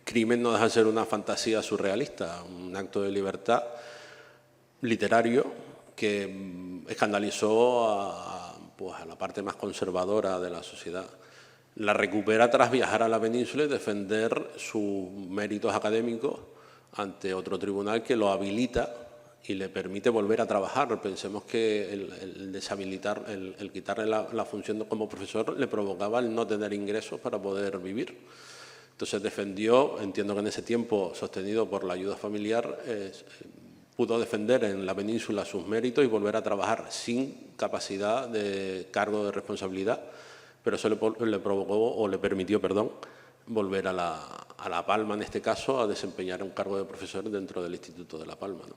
Crimen no deja de ser una fantasía surrealista, un acto de libertad literario que escandalizó pues a la parte más conservadora de la sociedad. La recupera tras viajar a la península y defender sus méritos académicos ante otro tribunal que lo habilita y le permite volver a trabajar. Pensemos que el deshabilitar, el quitarle la función como profesor le provocaba el no tener ingresos para poder vivir. Entonces defendió, entiendo que en ese tiempo, sostenido por la ayuda familiar, pudo defender en la península sus méritos y volver a trabajar sin capacidad de cargo de responsabilidad, pero eso le provocó, o le permitió, perdón, volver a La Palma, en este caso, a desempeñar un cargo de profesor dentro del Instituto de La Palma, ¿no?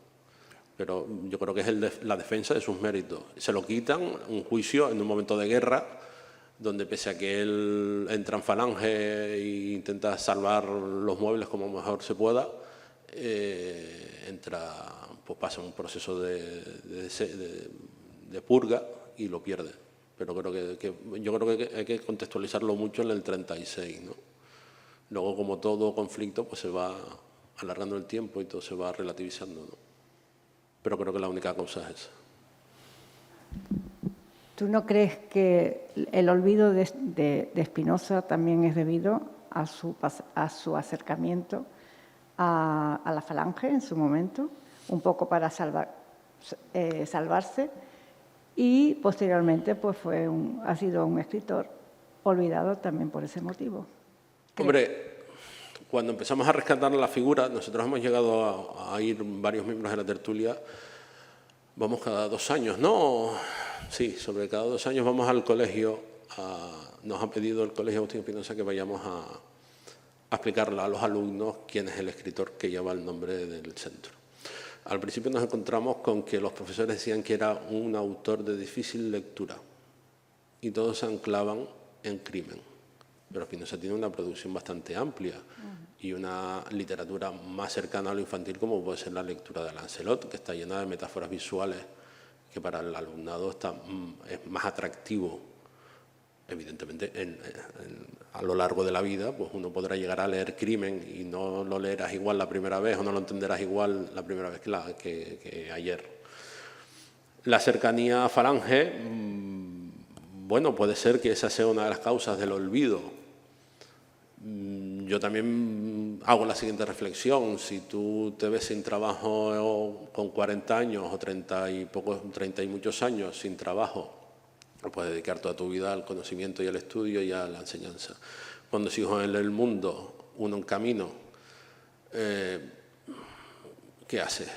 Pero yo creo que es la defensa de sus méritos. Se lo quitan, un juicio en un momento de guerra, donde pese a que él entra en Falange e intenta salvar los muebles como mejor se pueda, pues pasa un proceso de purga y lo pierde. Pero yo creo que hay que contextualizarlo mucho en el 36, ¿no? Luego, como todo conflicto, pues se va alargando el tiempo y todo se va relativizando, ¿no? Pero creo que la única causa es esa. ¿Tú no crees que el olvido de Spinoza también es debido a su acercamiento a la Falange en su momento, un poco para salvarse, y posteriormente pues ha sido un escritor olvidado también por ese motivo? Hombre, cuando empezamos a rescatar la figura, nosotros hemos llegado a ir varios miembros de la tertulia, vamos cada 2 años, ¿no? Sí, sobre cada 2 años vamos al colegio, nos ha pedido el Colegio Agustín Spinoza que vayamos a explicarle a los alumnos quién es el escritor que lleva el nombre del centro. Al principio nos encontramos con que los profesores decían que era un autor de difícil lectura y todos se anclaban en Crimen. Pero Spinoza tiene una producción bastante amplia y una literatura más cercana a lo infantil, como puede ser la lectura de Lancelot, que está llena de metáforas visuales, que para el alumnado es más atractivo. Evidentemente, a lo largo de la vida, pues uno podrá llegar a leer Crimen y no lo leerás igual la primera vez o no lo entenderás igual la primera vez que ayer. La cercanía a Falange, bueno, puede ser que esa sea una de las causas del olvido. Yo también hago la siguiente reflexión: si tú te ves sin trabajo con 40 años o 30 y muchos años sin trabajo, puedes dedicar toda tu vida al conocimiento y al estudio y a la enseñanza. Cuando sigo en el mundo, uno en camino, ¿qué haces?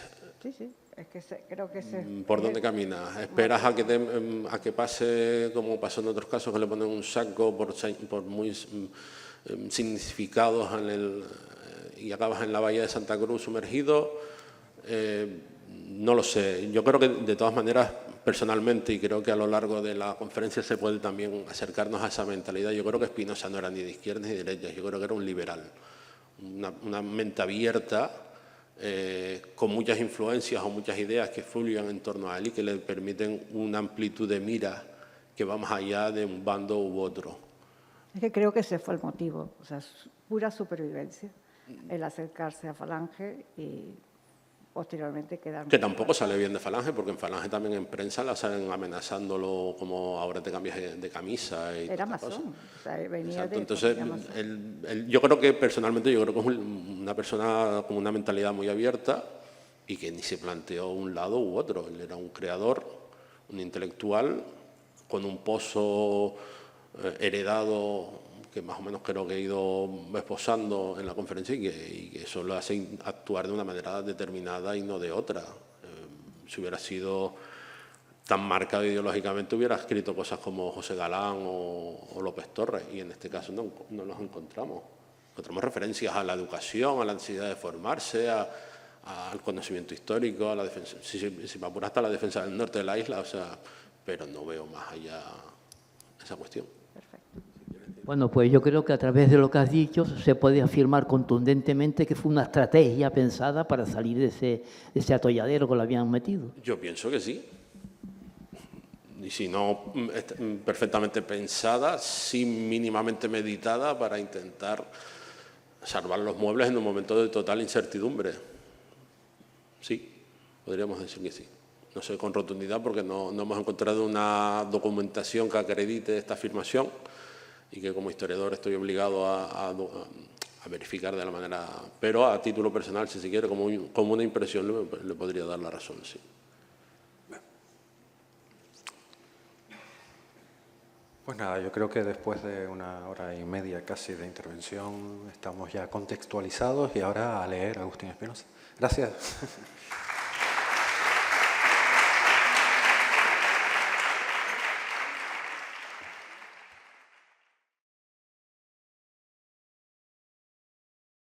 Sí, es que creo que ¿Por dónde caminas? ¿Esperas a que pase, como pasó en otros casos, que le ponen un saco por muy significados y acabas en la bahía de Santa Cruz sumergido? No lo sé. Yo creo que, de todas maneras, personalmente, y creo que a lo largo de la conferencia se puede también acercarnos a esa mentalidad, yo creo que Spinoza no era ni de izquierdas ni de derechas, yo creo que era un liberal, una mente abierta, con muchas influencias o muchas ideas que fluyen en torno a él y que le permiten una amplitud de mira que va más allá de un bando u otro. Es que creo que ese fue el motivo, o sea, pura supervivencia, el acercarse a Falange y posteriormente quedar... Que tampoco sale bien de Falange, porque en Falange también en prensa la salen amenazándolo como ahora te cambias de camisa. Y era masón, o sea, venía exacto. de... Entonces, yo creo que personalmente, yo creo que es una persona con una mentalidad muy abierta y que ni se planteó un lado u otro. Él era un creador, un intelectual, con un pozo heredado que más o menos creo que he ido esposando en la conferencia y que eso lo hace actuar de una manera determinada y no de otra. Si hubiera sido tan marcado ideológicamente, hubiera escrito cosas como José Galán o López Torres, y en este caso no nos encontramos. Encontramos referencias a la educación, a la necesidad de formarse, al conocimiento histórico, a la defensa, si me apuras, hasta la defensa del norte de la isla, o sea, pero no veo más allá esa cuestión. Perfecto. Bueno, pues yo creo que a través de lo que has dicho se puede afirmar contundentemente que fue una estrategia pensada para salir de ese atolladero que lo habían metido. Yo pienso que sí. Y si no perfectamente pensada, sí mínimamente meditada para intentar salvar los muebles en un momento de total incertidumbre. Sí, podríamos decir que sí. No sé con rotundidad porque no hemos encontrado una documentación que acredite esta afirmación y que como historiador estoy obligado a verificar de la manera, pero a título personal, si se quiere, como una impresión le podría dar la razón, sí. Pues nada, yo creo que después de 1 hora y media casi de intervención estamos ya contextualizados y ahora a leer a Agustín Espinosa. Gracias.